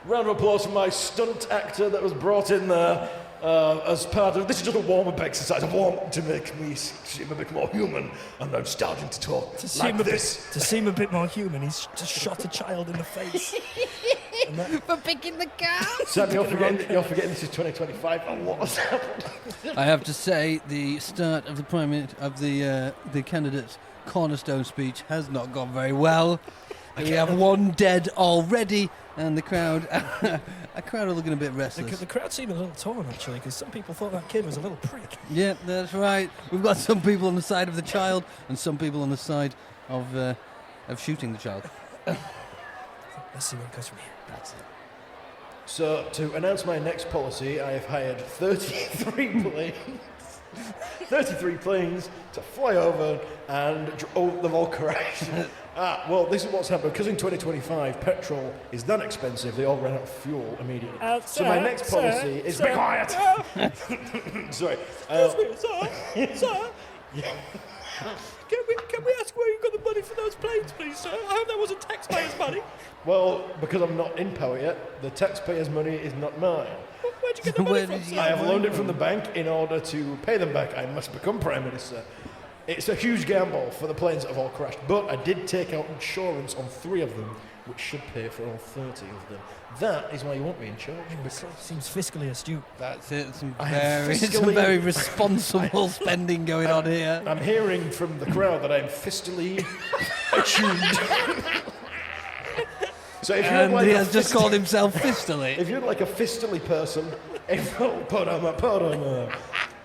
B: Round of applause for my stunt actor that was brought in there as part of... This is just a warm-up exercise. I want to make me seem a bit more human. And I'm starting to talk
C: To
B: like this.
C: to seem a bit more human, he's just shot a child in the face.
A: For picking the card.
B: Sam, you're forgetting this is 2025. Oh, what has happened?
A: I have to say, the start of the candidate's cornerstone speech has not gone very well. We have one dead already, and the crowd are looking a bit restless.
C: The crowd seemed a little torn, actually, because some people thought that kid was a little prick.
A: Yeah, that's right. We've got some people on the side of the child, and some people on the side of shooting the child.
C: Let's see where it goes from here.
A: That's it.
B: So, to announce my next policy, I have hired 33 planes. 33 planes to fly over and they've all crashed. Well, this is what's happened. Because in 2025, petrol is that expensive, they all ran out of fuel immediately. So my next policy is... Be quiet! Sorry.
C: Sir? Can we ask where you got the money for those planes, please, sir? I hope that wasn't taxpayers' money.
B: Well, because I'm not in power yet, the taxpayers' money is not mine.
C: Where'd you get the money from, sir?
B: I have loaned it from the bank. In order to pay them back, I must become Prime Minister. It's a huge gamble for the planes that have all crashed, but I did take out insurance on 3 of them, which should pay for all 30 of them. That is why you want me in charge.
C: Seems fiscally astute.
A: That's it. Some
B: I am
A: some very responsible spending going on here.
B: I'm hearing from the crowd that I'm fistally attuned. So if you're
A: And
B: like
A: he
B: a
A: has just called himself Fistily.
B: if you're like a fistily person, put on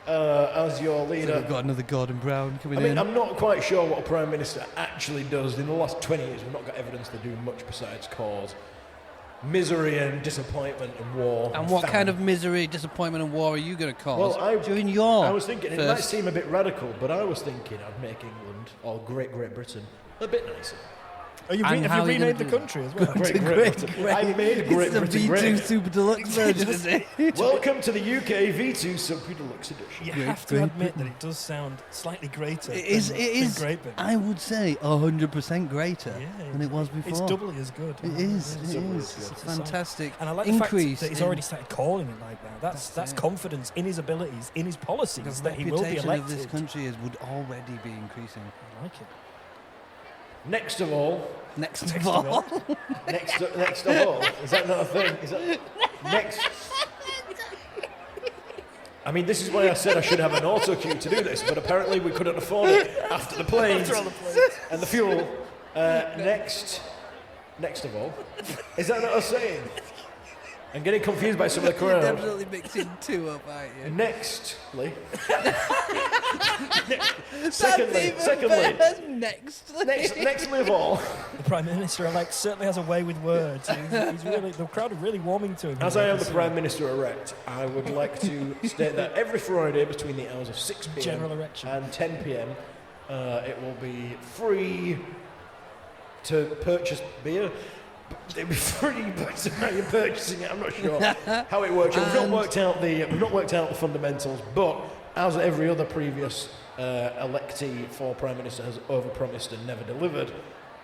B: as your leader.
A: We've got another Gordon Brown coming
B: I mean,
A: in.
B: I'm not quite sure what a Prime Minister actually does. In the last 20 years, we've not got evidence they do much besides cause misery and disappointment and war.
A: And what
B: famine.
A: kind of misery, disappointment, and war are you going to cause
B: Well,
A: during your
B: I was thinking, it might
A: first...
B: seem a bit radical, but I was thinking I'd make England, or Great Britain, a bit nicer.
C: Oh,
A: And
C: have
A: how
C: you
A: are you
C: renamed
A: gonna
C: the
A: do
C: country as well?
B: Great Britain. I made Great
A: It's the
B: Britain
A: V2
B: great.
A: Super Deluxe version, is it?
B: Welcome to the UK V2 Super Deluxe Edition.
C: You
A: Great
C: have to
A: Britain.
C: admit that it does sound slightly greater.
A: It is,
C: than Great Britain.
A: I would say, 100% greater
C: Yeah,
A: than it was before.
C: It's doubly as good.
A: It is.
C: It's
A: It
C: doubly
A: is.
C: as good.
A: It's a fantastic
C: And I like
A: increase.
C: the fact that he's
A: in-
C: already started calling it like that. That's
A: it.
C: confidence in his abilities, in his policies,
A: The
C: that he will be
A: reputation
C: elected.
A: of this country would already be increasing.
C: I like it.
B: Next of all,
A: Next
C: Next
A: of
C: of
A: all,
C: all.
B: next of all, is that not a thing? Is that next? I mean, this is why I said I should have an auto cue to do this, but apparently we couldn't afford it after the planes and the fuel. Next of all, is that not a saying? and getting confused by some of the
A: You're
B: crowd.
A: definitely mixing two up, aren't you?
B: Nextly,
A: Secondly,
B: nextly of all,
C: The Prime Minister-elect certainly has a way with words. He's really, the crowd are really warming to him.
B: as I am the Prime Minister-elect, I would like to state that every Friday between the hours of 6 p.m.
C: General erection.
B: and 10 p.m. It will be free to purchase beer. It'll be free, but how you're purchasing it, I'm not sure how it works. We've not worked out the fundamentals, but as every other previous electee for Prime Minister has overpromised and never delivered,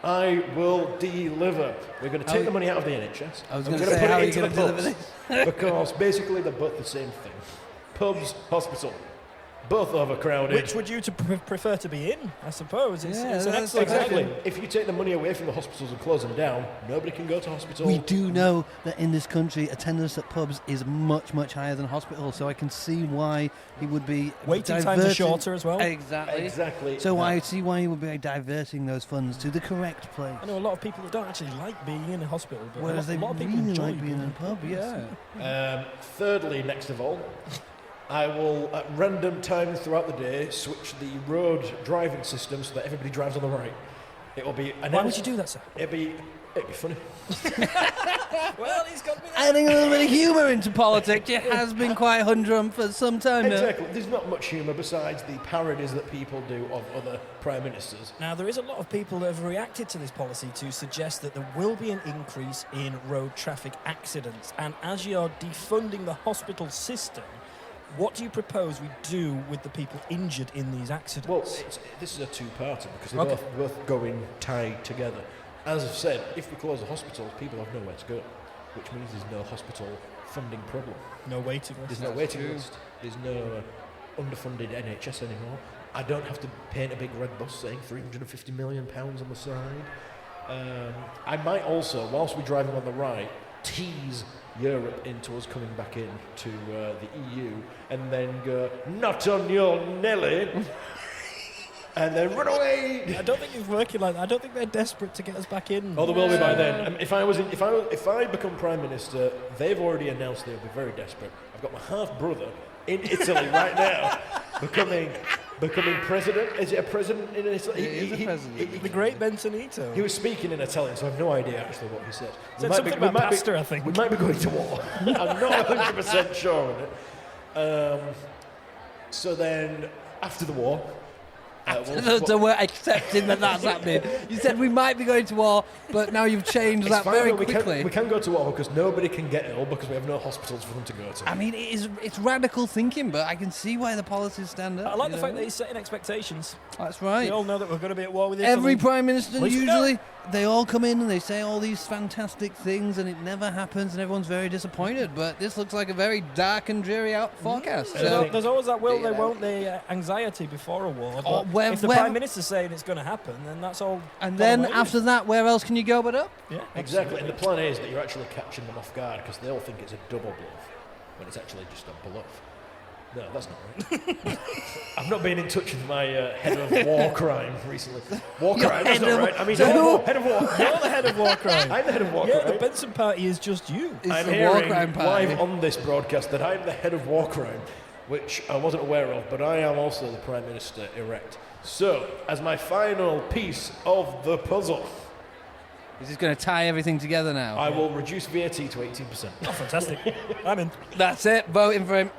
B: I will deliver. We're going to take the money out of the NHS.
A: I was
B: and
A: going
B: we're
A: to say,
B: put
A: how
B: it
A: are you
B: into
A: going
B: the
A: to deliver
B: pubs,
A: this?
B: because basically they're both the same thing. Pubs, hospital, both overcrowded.
C: Which would you prefer to be in? I suppose it's an
A: that's
C: excellent
B: Exactly.
C: question.
B: If you take the money away from the hospitals and close them down, nobody can go to hospital.
A: We do know that in this country, attendance at pubs is much, much higher than hospitals, so I can see why he would be
C: Waiting times are shorter as well.
B: Exactly.
A: So I see why he would be diverting those funds to the correct place.
C: I know a lot of people that don't actually like being in a hospital, but
A: Whereas
C: a
A: they
C: lot of people
A: really
C: enjoy
A: like being in a pub, yeah.
B: Thirdly, next of all, I will, at random times throughout the day, switch the road driving system so that everybody drives on the right. It will be.
C: Why would you do that, sir?
B: It'd be funny.
C: Well, he's got me.
A: Adding a little bit of humour into politics, it has been quite humdrum for some time now.
B: Exactly. There's not much humour besides the parodies that people do of other prime ministers.
C: Now, there is a lot of people that have reacted to this policy to suggest that there will be an increase in road traffic accidents. And as you're defunding the hospital system, what do you propose we do with the people injured in these accidents?
B: Well, this is a two-parter because they're both going tied together. As I've said, if we close the hospitals, people have nowhere to go, which means there's no hospital funding problem.
C: No waiting list.
B: There's no waiting list. There's no underfunded NHS anymore. I don't have to paint a big red bus saying £350 million on the side. I might also, whilst we're driving on the right, tease Europe into us coming back in to the EU and then go, not on your Nelly, and then run away.
C: I don't think it's working like that. I don't think they're desperate to get us back in.
B: Oh, they will be by then. If I become Prime Minister, they've already announced they'll be very desperate. I've got my half-brother in Italy right now becoming president. Is it a president in Italy?
A: He is a president.
C: The great Benson.
B: He was speaking in Italian, so I have no idea actually what he said.
C: Said something about pasta, I think.
B: We might be going to war. I'm not 100% sure on it. So then, after the war...
A: So we're accepting that that's happening. You said we might be going to war, but now you've changed that very quickly.
B: We can go to war because nobody can get ill because we have no hospitals for them to go to.
A: I mean, it's radical thinking, but I can see why the policies stand up.
C: I like the fact that he's setting expectations.
A: That's right.
C: We all know that we're going to be at war with Italy.
A: Every Prime Minister,
C: Well, you
A: usually, they all come in and they say all these fantastic things and it never happens and everyone's very disappointed. But this looks like a very dark and dreary forecast. So,
C: There's always that will they won't they anxiety before a war. But if the Prime Minister's saying it's going to happen, then that's all.
A: And then after that, where else can you go but up?
C: Yeah,
B: exactly. And the plan is that you're actually catching them off guard because they all think it's a double bluff when it's actually just a bluff. No, that's not right. I've not been in touch with my head of war crime recently. War crime, that's not right. I mean, head of war.
C: You're the head of war crime.
B: I'm the head of war crime.
C: Yeah, the Benson party is just you.
B: I'm
A: the
B: hearing
A: war crime party.
B: live on this broadcast that I'm the head of war crime, which I wasn't aware of, but I am also the Prime Minister-elect. So, as my final piece of the puzzle,
A: Is this going to tie everything together now?
B: I will reduce VAT to 18%.
C: Oh, fantastic. I'm in.
A: That's it. Voting for him.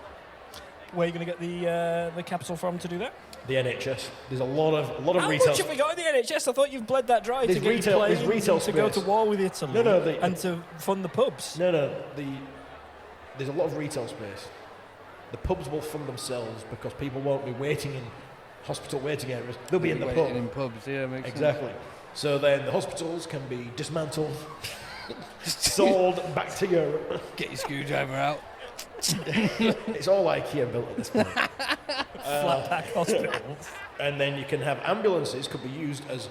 C: Where are you going to get the capital from to do that?
B: The NHS. There's a lot of
C: How
B: retail.
C: much have we got in the NHS? I thought you've bled that dry
B: There's
C: to get
B: retail-
C: you
B: there's
C: planes
B: retail
C: and to go to
B: space.
C: war with Italy and to fund the pubs.
B: No. There's a lot of retail space. The pubs will fund themselves because people won't be waiting in hospital waiting areas. They'll be in the pub.
A: In pubs, yeah, makes
B: Exactly. So then the hospitals can be dismantled, sold back to Europe.
A: sense. Get your screwdriver out.
B: It's all IKEA built at this point.
C: Flat pack hospitals.
B: And then you can have ambulances could be used as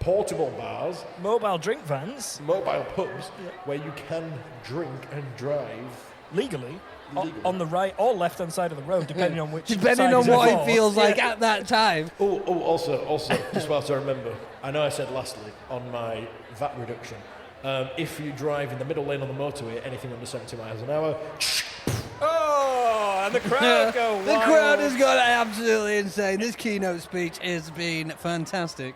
B: portable bars,
C: Mobile drink vans,
B: mobile pubs, where you can drink and drive.
C: legally,
B: Legally.
C: on the right or left-hand side of the road, depending on which
A: Depending
C: side
A: on
C: is
A: what
C: involved.
A: it feels like at that time.
B: Also, just whilst I remember, I know I said lastly on my VAT reduction, If you drive in the middle lane on the motorway, anything under 70 miles an hour.
C: Oh, and the crowd go
A: The
C: wild.
A: crowd has gone absolutely insane. This keynote speech has been fantastic.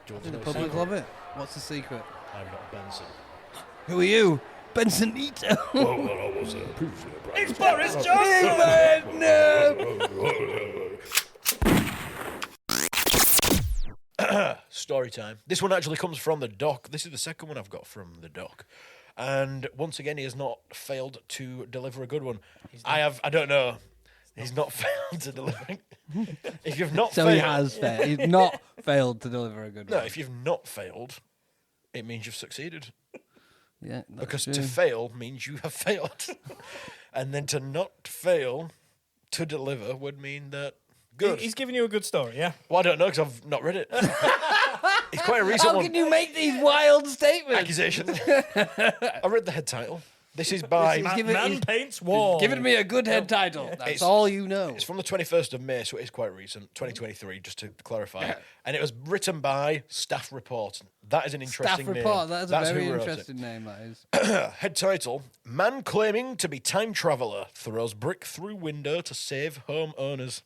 B: Do you want
A: The
B: to know
A: public
B: secret?
A: love it. What's the secret?
B: I'm not Benson.
A: Who are you? Benson Ito.
B: I was previously a private
C: It's Boris Johnson.
A: No.
B: Story time. This one actually comes from the doc. This is the second one I've got from the doc. And once again, he has not failed to deliver a good one. I don't know. He's not failed to deliver. If you've not
A: So
B: failed.
A: he has failed. He's not failed to deliver a good
B: No,
A: one.
B: if you've not failed, it means you've succeeded.
A: Yeah, that's
B: Because
A: true.
B: to fail means you have failed. And then to not fail to deliver would mean that good.
C: He's giving you a good story, yeah?
B: Well, I don't know because I've not read it. It's quite a recent
A: How
B: one.
A: can you make these wild statements?
B: Accusations. I read the head title. This is by...
C: Man paints wall.
A: Giving me a good head title. That's
B: It's-
A: all you know.
B: It's from the 21st of May, so it is quite recent. 2023, just to clarify. And it was written by Staff Report. That is an interesting
A: Staff report.
B: name.
A: That is
B: That's
A: a very
B: who wrote it.
A: interesting name. That is.
B: Head title: Man claiming to be time traveller throws brick through window to save homeowners.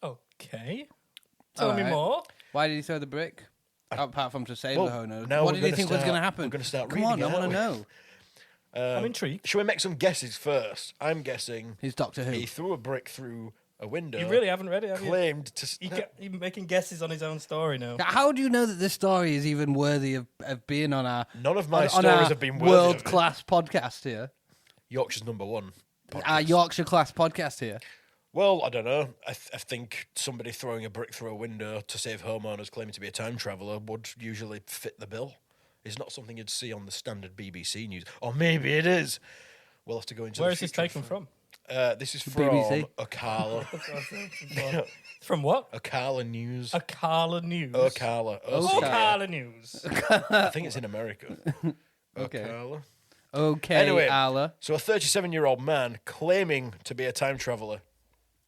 C: Okay. Tell me
A: Alright.
C: more.
A: Why did he throw the brick? Apart from to save
B: Well,
A: the homeowners.
B: now
A: What
B: we're
A: did he
B: gonna
A: think was
B: start-
A: going to happen?
B: we're gonna start
A: Come on,
B: reading
A: I
B: it,
A: want to
B: aren't
A: know.
C: I'm intrigued.
B: Shall we make some guesses first? I'm guessing
A: He's Doctor Who.
B: he threw a brick through a window.
C: You really haven't read it, have you?
B: claimed to.
C: You're making guesses on his own story now.
A: Now, how do you know that this story is even worthy of being on our
B: None of my
A: on
B: stories
A: our
B: have been worthy of it.
A: world-class podcast here?
B: Yorkshire's #1.
A: Our
B: podcast.
A: Yorkshire class podcast here.
B: Well, I don't know. I think somebody throwing a brick through a window to save homeowners claiming to be a time traveller would usually fit the bill. It's not something you'd see on the standard BBC news. Or maybe it is. We'll have to go into
C: Where
B: the
C: is this
B: future
C: taken from?
B: This is from
A: BBC.
B: Ocala.
C: From what?
B: Ocala News.
C: Ocala News.
B: Ocala.
C: Ocala News.
B: I think it's in America.
A: Okay.
B: Ocala.
A: Okay,
B: Anyway,
A: Allah.
B: so a 37-year-old man claiming to be a time traveller.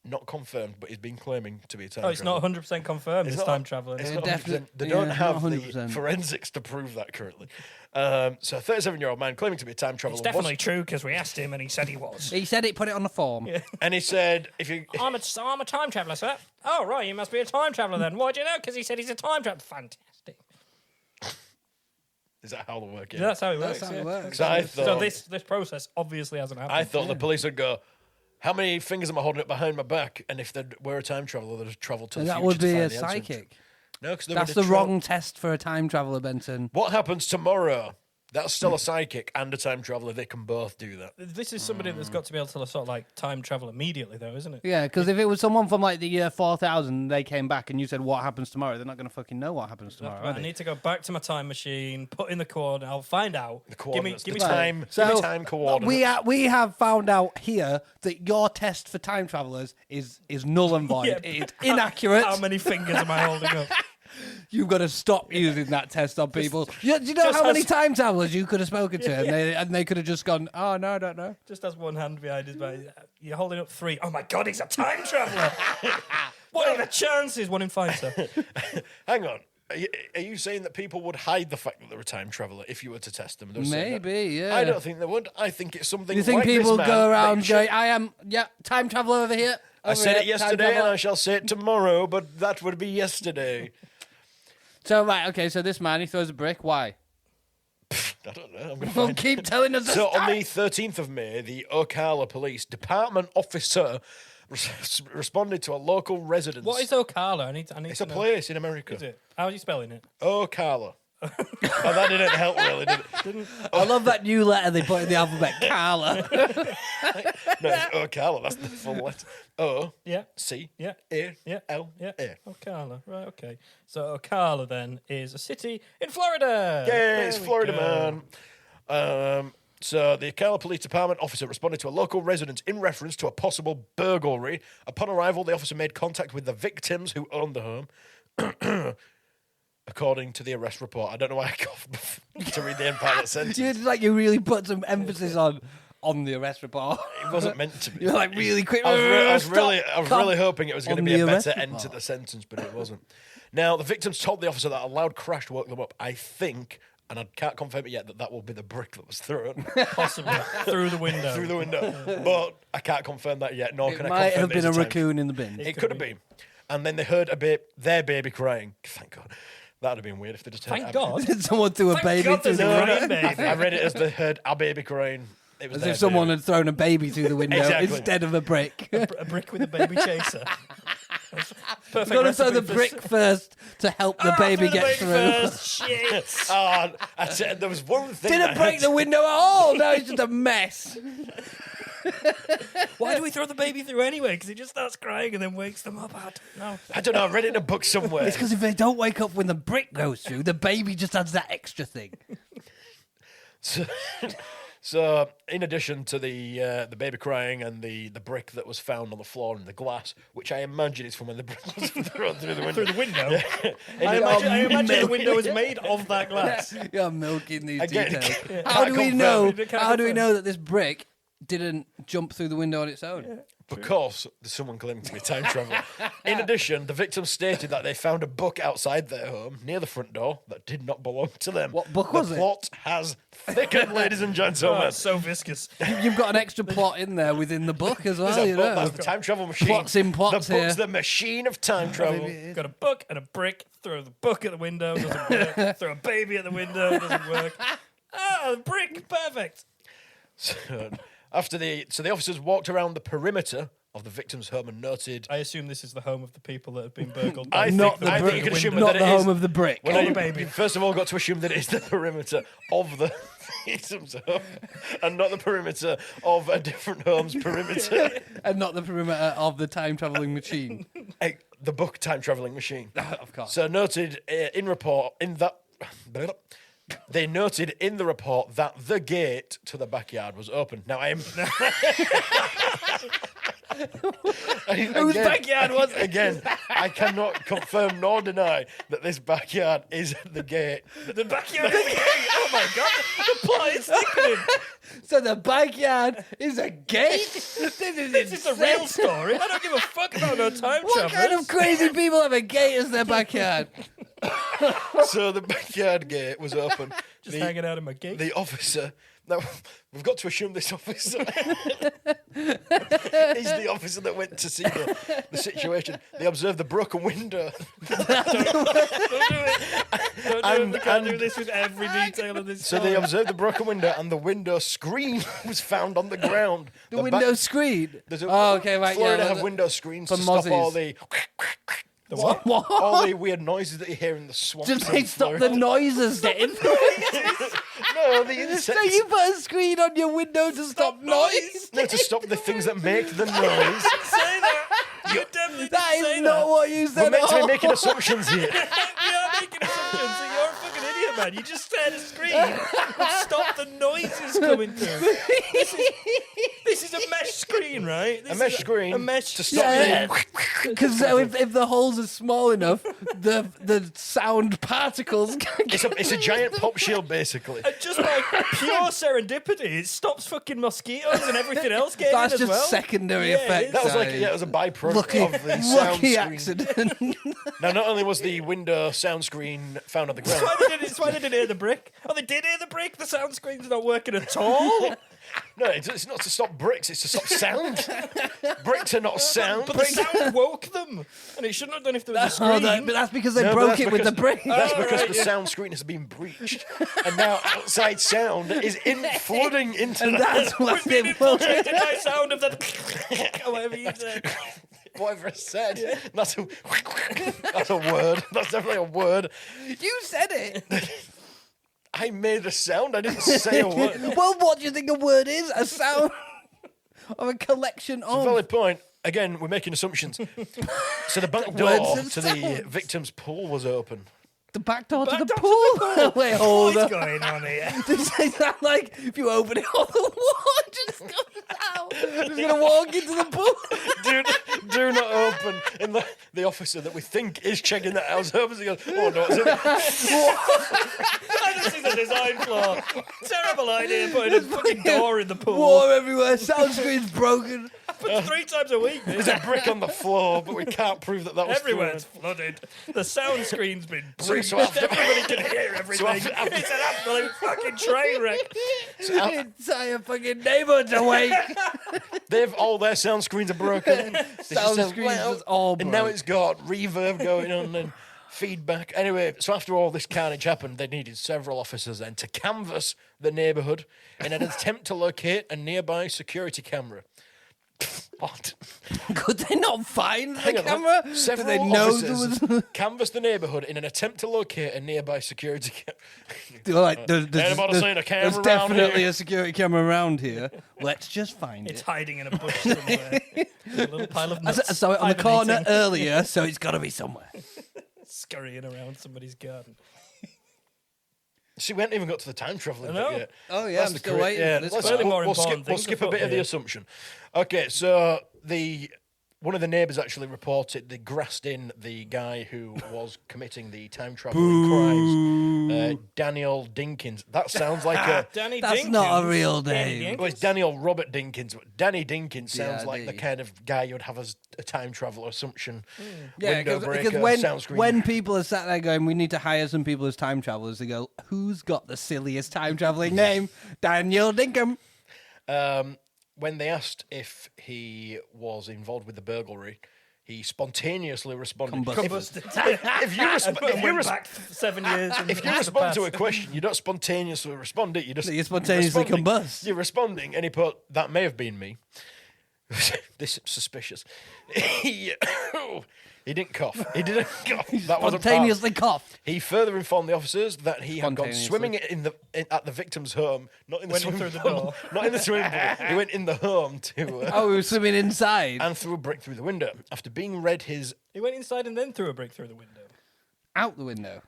B: Not confirmed, but he's been claiming to be a time
C: Oh, it's
B: traveller.
C: not 100% confirmed,
B: It's
C: this
B: not-
C: time traveller.
B: It's
A: Yeah,
B: not 100%.
A: definite-
B: They
A: yeah,
B: don't
A: not
B: have the
A: 100%.
B: forensics to prove that currently. So a 37-year-old man claiming to be a time traveller.
C: It's definitely true because we asked him and he said he was.
A: He said it, put it on the form.
B: And he said, if you...
C: I'm a time traveller, sir. Oh, right, you must be a time traveller then. Why do you know? Because he said he's a time traveller. Fantastic.
B: Is that how they work?
C: Yeah, that's how it works.
A: That's how
C: yeah.
A: it works.
B: So I thought,
C: So this process obviously hasn't happened.
B: I thought the police would go, how many fingers am I holding up behind my back? And if they were a time traveller, they'd have travelled to the
A: That
B: future
A: would
B: to
A: be
B: find
A: a
B: the answer.
A: psychic.
B: No, because
A: That's the wrong test for a time traveller, Benson.
B: What happens tomorrow? That's still a psychic and a time traveller. They can both do that.
C: This is somebody that's got to be able to sort of like time travel immediately, though, isn't it?
A: Yeah, because if it was someone from like the year 4000, they came back and you said, what happens tomorrow? They're not going to fucking know what happens tomorrow,
C: Right,
A: are
C: I
A: they?
C: need to go back to my time machine, put in the coordinate. I'll find out.
B: The coordinates,
C: Give me
B: the
C: time.
B: time, give me time coordinates.
A: we have found out here that your test for time travellers is null and void.
C: Yeah.
A: It's inaccurate.
C: How many fingers am I holding up?
A: You've got to stop using that test on people. Do you know
C: just
A: how many
C: has-
A: time travellers you could have spoken to? And they could have just gone, oh, no, I don't know.
C: Just has one hand behind his back. You're holding up 3. Oh my God, he's a time traveller. What are the chances? 1 in 5, sir.
B: Hang on. Are you saying that people would hide the fact that they're a time traveller if you were to test them? They're saying that-
A: Maybe, yeah.
B: I don't think they would. I think it's something
A: You think
B: like
A: people
B: this man
A: go
B: that
A: around
B: you should-
A: going, I am, time traveller over here.
B: I
A: over
B: said
A: here,
B: it yesterday
A: time
B: and
A: traveller."
B: I shall say it tomorrow, but that would be yesterday.
A: So, right, okay, so this man, he throws a brick. Why?
B: I don't know. I'm going to
A: Well,
B: find
A: keep telling us
B: So
A: the
B: on the 13th of May, the Ocala Police Department officer responded to a local residence.
C: What is Ocala? I need
B: It's
C: to
B: a
C: know.
B: place in America.
C: Is it? How are you spelling it?
B: Ocala. Oh, that didn't help really, did it?
A: I love that new letter they put in the alphabet, Carla.
B: No, it's Ocala. That's the full letter. O
C: Yeah.
B: C
C: Yeah.
B: A
C: Yeah.
B: L
C: Yeah.
B: A.
C: Ocala. Right, okay. So Ocala then is a city in Florida.
B: Yeah,
C: There
B: it's
C: we
B: Florida,
C: go.
B: man. So the Ocala Police Department officer responded to a local residence in reference to a possible burglary. Upon arrival, the officer made contact with the victims who owned the home. According to the arrest report. I don't know why I coughed to read the end part of that sentence.
A: It's like you really put some emphasis on the arrest report.
B: It wasn't meant to be.
A: You're like really quick.
B: I was
A: Stop.
B: really hoping it was going to
A: On
B: be
A: the
B: a
A: arrest
B: better end
A: report.
B: to the sentence, but it wasn't. Now, the victims told the officer that a loud crash woke them up. I think and I can't confirm it yet that will be the brick that was thrown
C: Possibly through the window.
B: through the window. But I can't confirm that yet, nor
A: It
B: can I
A: might
B: confirm
A: have been a
B: it's
A: raccoon in the bin.
B: It could have been. And then they heard their baby crying. Thank God. That would have been weird if they just heard
C: Thank God.
A: Someone threw a
C: Thank
A: baby
C: God
A: through
C: there's
A: the
C: a
A: window.
C: crying baby.
B: I read it as they heard our baby crying. It was
A: As
B: their
A: if someone
B: baby.
A: had thrown a baby through the window
B: Exactly.
A: instead of a brick.
C: A brick with a baby chaser. Perfect.
A: Got to throw
C: recipe
A: the
C: for
A: brick first to help the baby
C: through the
A: get
C: baby
A: through.
C: first. Shit.
B: Oh, I said, there was one thing.
A: Didn't break the window at all. No, it's just a mess.
C: Why do we throw the baby through anyway? Because he just starts crying and then wakes them up.
B: I don't know. I read it in a book somewhere.
A: It's because if they don't wake up when the brick goes through, the baby just adds that extra thing.
B: So, in addition to the baby crying and the brick that was found on the floor and the glass, which I imagine is from when the brick was thrown through the window.
C: Through the window?
A: I
C: I imagine the window is made of that glass.
A: You're milking these
B: Again,
A: details.
B: can't
A: How do we
B: confirm
A: know?
C: it. Can't
A: How do we
C: confirm.
A: know that this brick didn't jump through the window on its own?
B: Because there's someone claiming to be time travel. In addition, the victims stated that they found a book outside their home near the front door that did not belong to them.
A: What book was
B: the
A: it?
B: plot has thickened, ladies and
C: Oh,
B: gentlemen.
C: it's so viscous.
A: You've got an extra plot in there within the book as well,
B: There's a
A: you
B: book,
A: know.
B: that's the time travel machine.
A: Plots in plots
B: the book's
A: here.
B: the machine of time travel.
C: Got a book and a brick. Throw the book at the window. Doesn't work. Throw a baby at the window. Doesn't work. Ah, the brick. Perfect.
B: So the officers walked around the perimeter of the victim's home and noted.
C: I assume this is the home of the people that have been burgled.
B: I
A: Not
B: think,
A: the
B: I think
A: brick,
B: you can assume
A: not
B: that
A: the
B: it is.
A: home of the brick.
B: Well, no,
C: baby.
B: you first of all got to assume that it is the perimeter of the victim's home and not the perimeter of a different home's perimeter.
A: And not the perimeter of the time traveling machine.
B: The book Time Travelling Machine.
A: Of course.
B: So noted they noted in the report that the gate to the backyard was open. Now I am.
A: Whose backyard was it?
B: Again, I cannot confirm nor deny that this backyard is the gate.
C: The backyard. Oh my God. The plot is thickening.
A: So the backyard is a gate? This
C: This is a real story. I don't give a fuck about no time
A: What
C: travelers.
A: kind of crazy people have a gate as their backyard?
B: So the backyard gate was open.
C: Just hanging out in my gate.
B: The officer. Now, we've got to assume this officer is the officer that went to see the situation. They observed the broken window.
C: Don't do it. We can't do this with every detail of this
B: So
C: story.
B: they observed the broken window, and the window screen was found on the ground.
A: The window screen?
B: There's a,
A: Oh, okay, right,
B: Florida
A: yeah.
B: have window screens
A: For
B: to stop
A: mozzies.
B: all the
A: What?
B: all the weird noises that you hear in the swamps.
A: Did they
B: in
A: stop the
B: Florida.
A: noises getting?
B: No, the insects.
A: So you put a screen on your window to stop noise?
B: No, to stop the things that make the noise.
C: Say that. You definitely did
A: That
C: say
A: is not what you said
B: We're meant
A: at
B: to be
A: all.
B: making assumptions here.
C: We are making assumptions, so you're a fucking idiot, man. You just said a screen would stop the noises coming through. This is a mesh screen, right? This
B: A mesh
C: is
B: screen
C: A mesh
B: to stop
A: Yeah.
B: the
A: Because if the holes are small enough, the sound particles can
B: It's a giant pop shield, basically.
C: And just by pure serendipity, it stops fucking mosquitoes and everything else getting
A: That's
C: in as
A: just
C: well.
A: secondary
C: Yeah, it
A: effects.
C: is.
B: That was like, yeah, it was a byproduct
A: Lucky,
B: of the sound
A: lucky
B: screen.
A: accident.
B: Now, not only was the window sound screen found on the ground,
C: That's why they didn't hear the brick. Oh, they did hear the brick? The sound screen's not working at all?
B: no, it's not to stop bricks, it's to stop sound. Bricks are not sound.
C: But the sound woke them. And it shouldn't have done if there was a
A: Oh,
C: screen.
A: but that's because they
B: No, but
A: broke
B: that's
A: it with the
B: because-
A: brick.
B: That's
C: Oh,
B: because
C: right,
B: the
C: yeah.
B: sound screen has been breached, and now outside sound is flooding into
A: And
B: that.
A: that's why
C: We've been
A: they broke it.
C: infiltrated by sound of the... or whatever you said.
B: Whatever I said, that's a word. That's definitely a word.
A: You said it.
B: I made a sound. I didn't say a word.
A: Well, what do you think a word is? A sound of a collection of.
B: Valid point. Again, we're making assumptions. So the back
A: Words
B: door
A: and
B: to the
A: sounds.
B: victim's pool was open.
A: The back door to
C: Back
A: the
C: door to
A: pool.
C: the pool.
A: Wait, hold
C: What's
A: up.
C: going on here?
A: Is that like if you open it, all the water just comes out? Just gonna walk into the pool.
B: Do not open. And the officer that we think is checking that house opens. He goes, oh no, it's in it.
C: This is a design flaw. Terrible idea putting a fucking door in the pool.
A: Water everywhere. Sound screen's broken.
C: happens 3 times a week.
B: There's a brick on the floor, but we can't prove that was
C: Everywhere's flooded. The sound screen's been
B: So
C: breached.
B: after-
C: Everybody can hear everything.
B: after-
C: It's an absolute fucking train wreck.
A: The entire fucking neighbourhood's awake.
B: all their sound screens are broken.
A: Sound screens is all
B: and now
A: broke.
B: it's got reverb going on and feedback. Anyway, so after all this carnage happened, they needed several officers then to canvass the neighbourhood in an attempt to locate a nearby security camera. What?
A: Could they not find the
B: Hang on,
A: camera? Do
B: several
A: they know there
B: officers
A: was?
B: canvassed the neighbourhood in an attempt to locate a nearby security camera.
A: They're like, there's
B: Anybody seen a camera
A: there's
B: around
A: definitely
B: here?
A: a security camera around here. Let's just find
C: It's
A: it.
C: hiding in a bush somewhere. A little pile of
A: I
C: nuts.
A: saw it on the corner
C: hibernating,
A: earlier, so it's got to be somewhere.
C: scurrying around somebody's garden.
B: See, we haven't even got to the time travelling
C: I know.
B: bit yet.
A: Oh, yeah,
B: That's
A: I'm
B: the
A: still
B: correct-
A: waiting
B: yeah,
A: for this
B: let's-
A: part.
C: Clearly more
B: we'll
C: important
B: skip
C: things
B: a
C: afoot
B: bit of the
C: here.
B: assumption. Okay, so one of the neighbours actually reported they grassed in the guy who was committing the time travelling crimes, Daniel Dinkins. That sounds like a.
C: Danny
A: That's
C: Dinkins.
A: not a real
C: Danny
A: name.
C: Dinkins.
B: Well, it's Daniel Robert Dinkins, but Danny Dinkins sounds like the
A: DRD.
B: kind of guy you'd have as a time traveler assumption.
A: Yeah,
B: Window breaker,
A: because
B: sound screen.
A: when people are sat there going, we need to hire some people as time travelers, they go, who's got the silliest time traveling name? Daniel Dinkum.
B: When they asked if he was involved with the burglary, he spontaneously responded.
C: Combusted.
B: If you,
C: And went back 7 years. And
B: if you respond to a question, you don't spontaneously respond it. You just
A: You spontaneously
B: responding.
A: combust.
B: You're responding, and he put, "That may have been me." This is suspicious. He didn't cough. He didn't cough. That wasn't part.
A: Spontaneously coughed.
B: He further informed the officers that he had gone
A: Spontaneously.
B: swimming at the victim's home, not in the
C: Went
B: swimming
C: through the
B: pool,
C: door.
B: not in the swimming pool. He went in the home to.
A: Oh, we were swimming inside.
B: And threw a brick through the window. After being read his...
C: He went inside and then threw a brick through the window.
A: Out the window.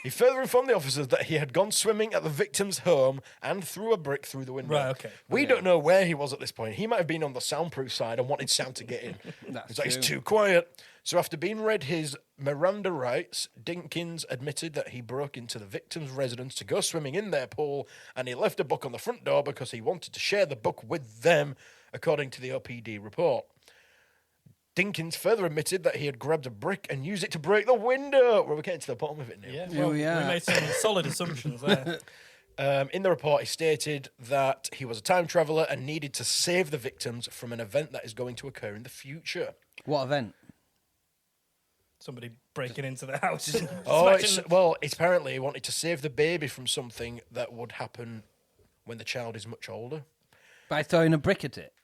B: He further informed the officers that he had gone swimming at the victim's home and threw a brick through the window.
C: Right, okay.
B: We don't know where he was at this point. He might have been on the soundproof side and wanted sound to get in.
A: That's
B: It's like,
A: true.
B: it's too quiet. So after being read his Miranda rights, Dinkins admitted that he broke into the victim's residence to go swimming in their pool, and he left a book on the front door because he wanted to share the book with them, according to the OPD report. Dinkins further admitted that he had grabbed a brick and used it to break the window. Well, we're getting to the bottom of it now.
C: Yeah,
A: Here
C: well,
A: we are.
C: made some solid assumptions there.
B: In the report, he stated that he was a time traveller and needed to save the victims from an event that is going to occur in the future.
A: What event?
C: Somebody breaking into the house. and
B: Oh,
C: smashing
B: it's apparently he wanted to save the baby from something that would happen when the child is much older.
A: By throwing a brick at it.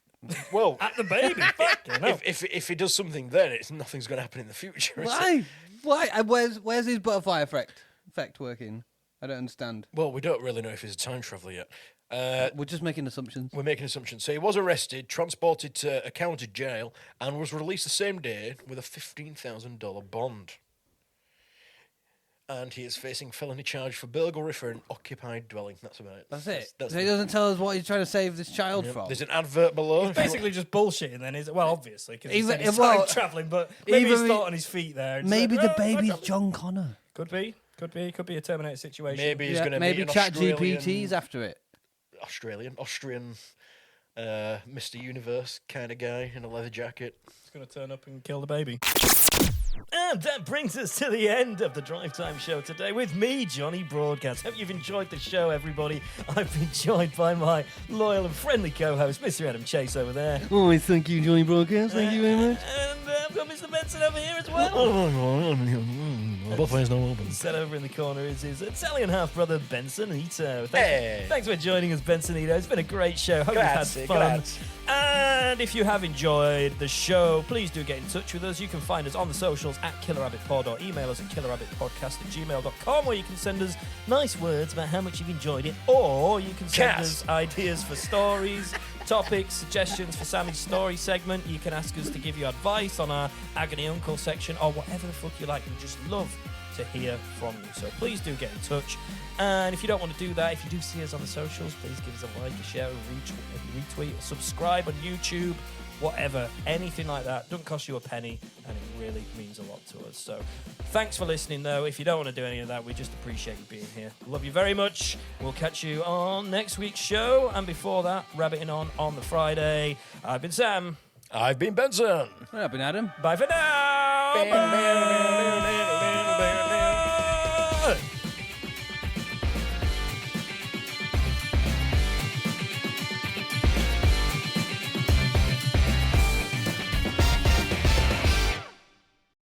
B: Well,
C: at the baby. Fucking hell.
B: if he does something then, nothing's going to happen in the future. is it?
A: Why? And where's his butterfly effect working? I don't understand.
B: Well, we don't really know if he's a time traveller yet.
A: We're just making assumptions.
B: We're making assumptions. So he was arrested, transported to a county jail, and was released the same day with a $15,000 bond. And he is facing felony charge for burglary for an occupied dwelling. That's about it.
A: That's it.
B: That's
A: So he doesn't tell us what he's trying to save this child from.
B: There's an advert below.
C: Basically just bullshitting then, is it? Well, obviously, because he
A: Even-
C: said he's
A: well,
C: time travelling, but maybe he's
A: even-
C: thought on his feet there. and
A: Maybe
C: said,
A: the
C: "Oh,
A: baby's
C: fuck off."
A: John Connor.
C: Could be a Terminator situation.
B: Maybe he's going to
A: maybe
B: meet an
A: Chat
B: Australian,
A: GPT's after it.
B: Austrian, Mr. Universe kind of guy in a leather jacket.
C: He's going to turn up and kill the baby. And that brings us to the end of the Drive Time Show today with me, Johnny Broadcast. Hope you've enjoyed the show, everybody. I've been joined by my loyal and friendly co-host, Mr. Adam Chase over there.
A: Oh, thank you, Johnny Broadcast. Thank you very much.
C: And I've got Mr. Benson over here as well.
B: Both ways no open.
C: Set over in the corner is his Italian half-brother, Benson Ito.
B: Hey.
C: Thanks for joining us, Benson Ito. It's been a great show. Hope you've
B: Grazie,
C: had fun.
B: grazie.
C: And if you have enjoyed the show, please do get in touch with us. You can find us on the socials at killerrabbitpod or email us at killerrabbitpodcast@gmail.com, where you can send us nice words about how much you've enjoyed it, or you can send us ideas for stories, topics, suggestions for Sammy's story segment. You can ask us to give you advice on our Agony Uncle section, or whatever the fuck you like. We just love to hear from you. So please do get in touch. And if you don't want to do that, if you do see us on the socials, please give us a like, a share, a retweet, a subscribe on YouTube, whatever, anything like that. Doesn't cost you a penny, and it really means a lot to us. So thanks for listening, though. If you don't want to do any of that, we just appreciate you being here. Love you very much. We'll catch you on next week's show. And before that, rabbiting on the Friday. I've been Sam.
B: I've been Benson.
A: I've been Adam.
C: Bye for now. Bye.